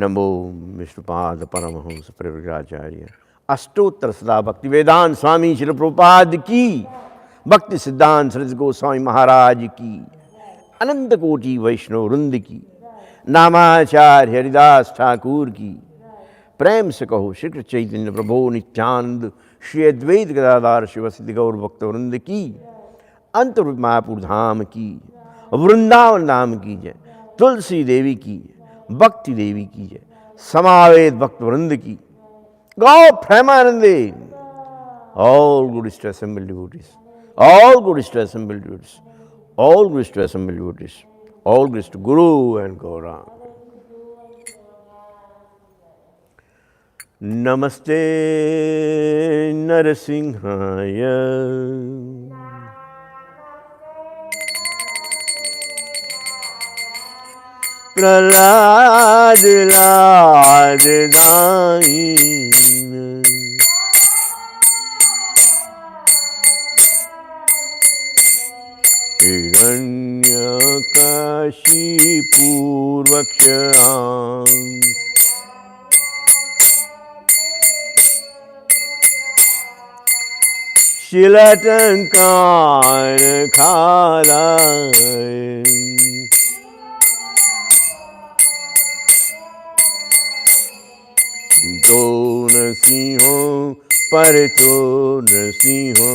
S2: नमो विष्णुपाद परमहंस परिव्राजार्य अष्टोत्तर सदा भक्ति वेदांत स्वामी श्री प्रभुपाद की, भक्ति सिद्धांत सरस्वती गोस्वामी महाराज की, अनंत कोटि वैष्णव वृंद की, नामाचार्य हरिदास ठाकुर की, प्रेम से कहो श्री कृष्ण चैतन्य प्रभु नित्यानंद श्री अद्वैत गदाधर शिवसिद्धि गौर भक्त वृंद की, अंतरूप मायापुर धाम की, वृंदावन धाम की जय, तुलसी देवी की, भक्ति देवी की जय, समावेद भक्त वृंद की, गौ प्रेमानंदे, all good to assemble devotees, all good to assemble devotees, all good to assemble devotees, all good to Guru and Gauranga. Namaste Narasimhaya, Prahlad लाद दाइन, हिरण्यकशिपूर्वक्षरां, शिलटङ्कारखालाय, तो नरसिंहो परतो नरसिंहो,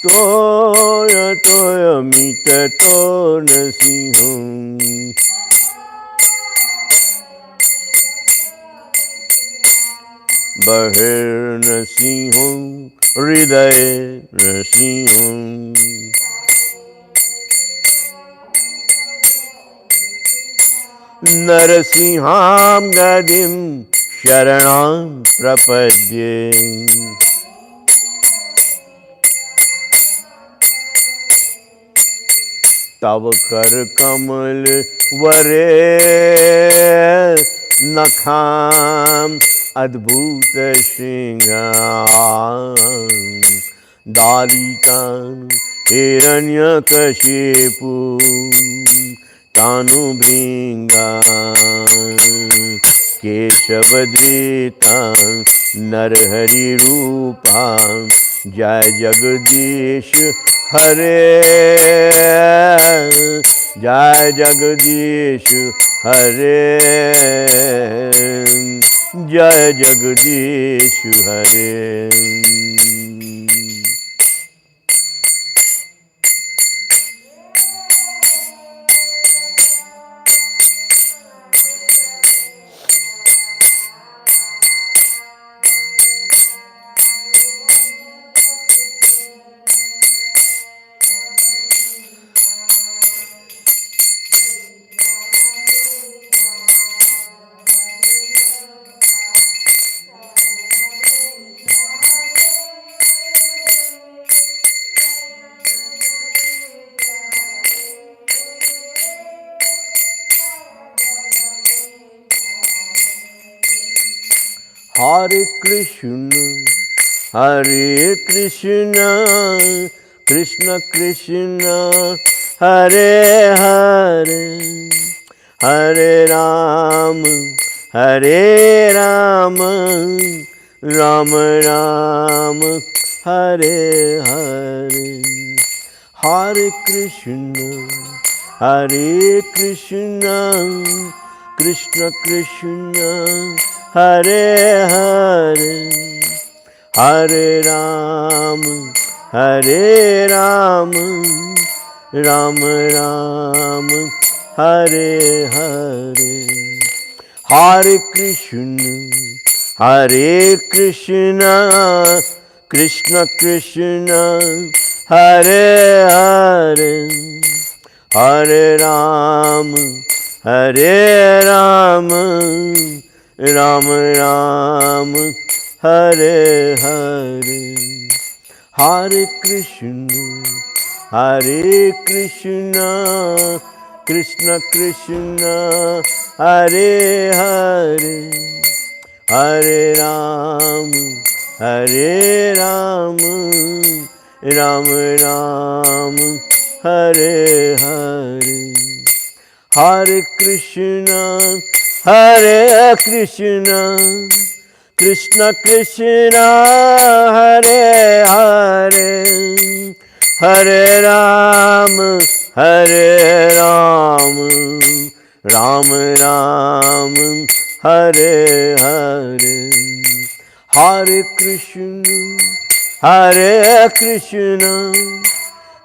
S2: तोय तोय मित तो नरसिंहो, बहिर्नरसिंहो हृदय नरसिंहो, नरसिंहां गदिं शरणं प्रपद्ये, तव कर कमल वरे नखां अद्भुत श्रृंगार, दालिकां हिरण्यकशिपु तानुभृंगा, केशवधृता नरहरि रूपा, जय जगदीश हरे, जय जगदीश हरे, जय जगदीश हरे। Hare Krishna, Hare Krishna, Krishna Krishna, Hare Hare, Hare Ram, Hare Ram, Ram Ram, Hare Hare. Hare Krishna, Hare Krishna, Krishna Krishna, Hare Hare, Hare Ram, Hare Ram, Ram Ram, Hare Hare. Hare Krishna, Hare Krishna, Krishna Krishna, Hare Hare, Hare Ram, Hare Ram, Ram Ram, Hare Hare. Hare Krishna, Hare Krishna, Krishna Krishna, Hare Hare, Hare Ram, Hare Ram, Ram Ram, Hare Hare. Hare Krishna, Hare Krishna, Krishna Krishna, Hare Hare, Hare Ram, Hare Ram, Ram Ram, Hare Hare. Hare Krishna, Hare Krishna,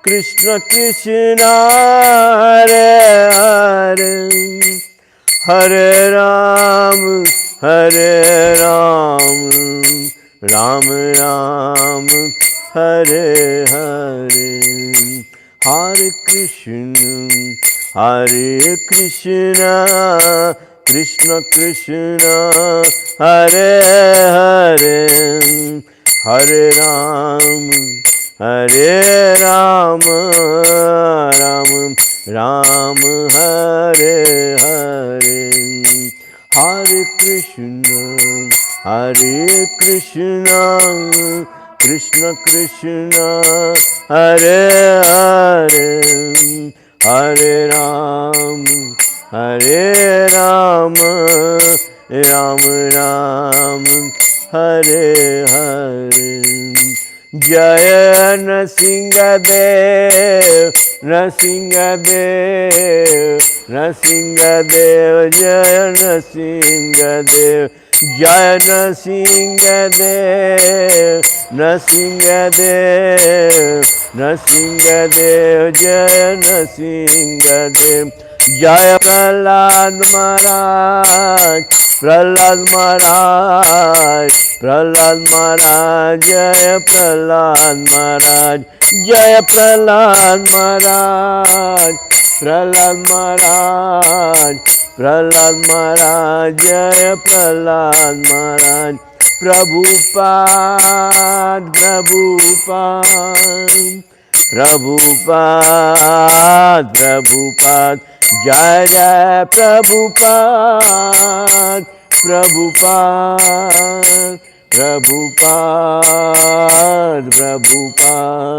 S2: Krishna Krishna, Hare Hare, Hare Ram, Hare Ram, Ram Ram, Hare Hare. Hare Krishna, Hare Krishna, Krishna Krishna, Hare Hare, Hare Ram, Hare Ram, Ram Ram, Hare Hare. Hare Krishna, Hare Krishna, Krishna Krishna, Hare Hare, Hare Ram, Hare Ram, Ram Ram, Hare Hare. Jaya Nrsingadev, Nrsingadev, Nrsingadev, Jaya Nrsingadev, Jaya Nrsingadev, Nrsingadev, Nrsingadev, Jaya Nrsingadev, Jaya Prahlad Maharaj, Prahlad Maharaj, Prahlad Maharaj, Jaya Prahlad Maharaj, Jaya Prahlad Maharaj, Prahlad Maharaj, Prahlad Maharaj, Jaya Prahlad Maharaj. Prabhupada, Prabhupada, Prabhupada, Prabhupada, Jai Jai Prabhupada, Prabhupada, Prabhupada, Prabhupada.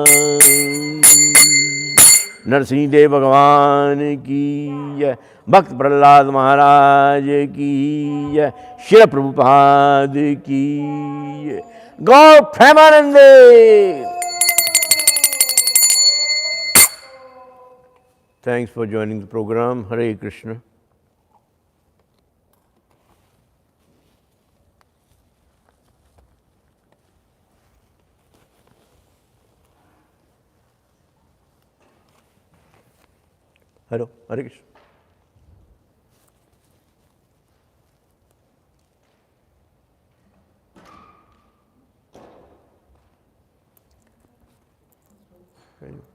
S2: Narasimhadeva भगवान की जय, भक्त प्रहलाद महाराज की जय, श्री प्रभुपाद की जय, गौ प्रेमानंदे। Thanks for joining the program. Hare Krishna. Hello, Hare Krishna.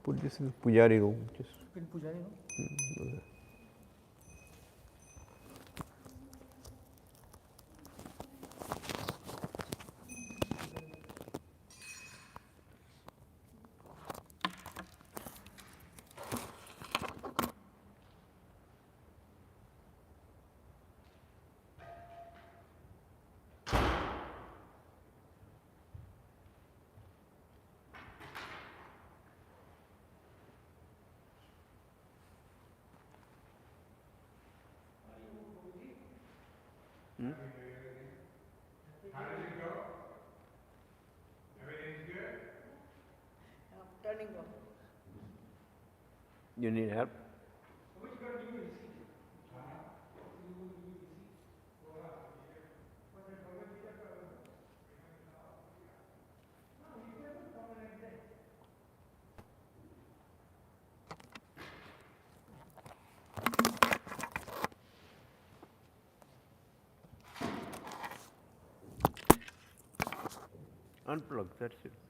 S2: Put this in Pujari room. Just in Pujari room.
S1: How did it go? Everything's good?
S3: Turning off.
S2: You need help? Unplug, that's it.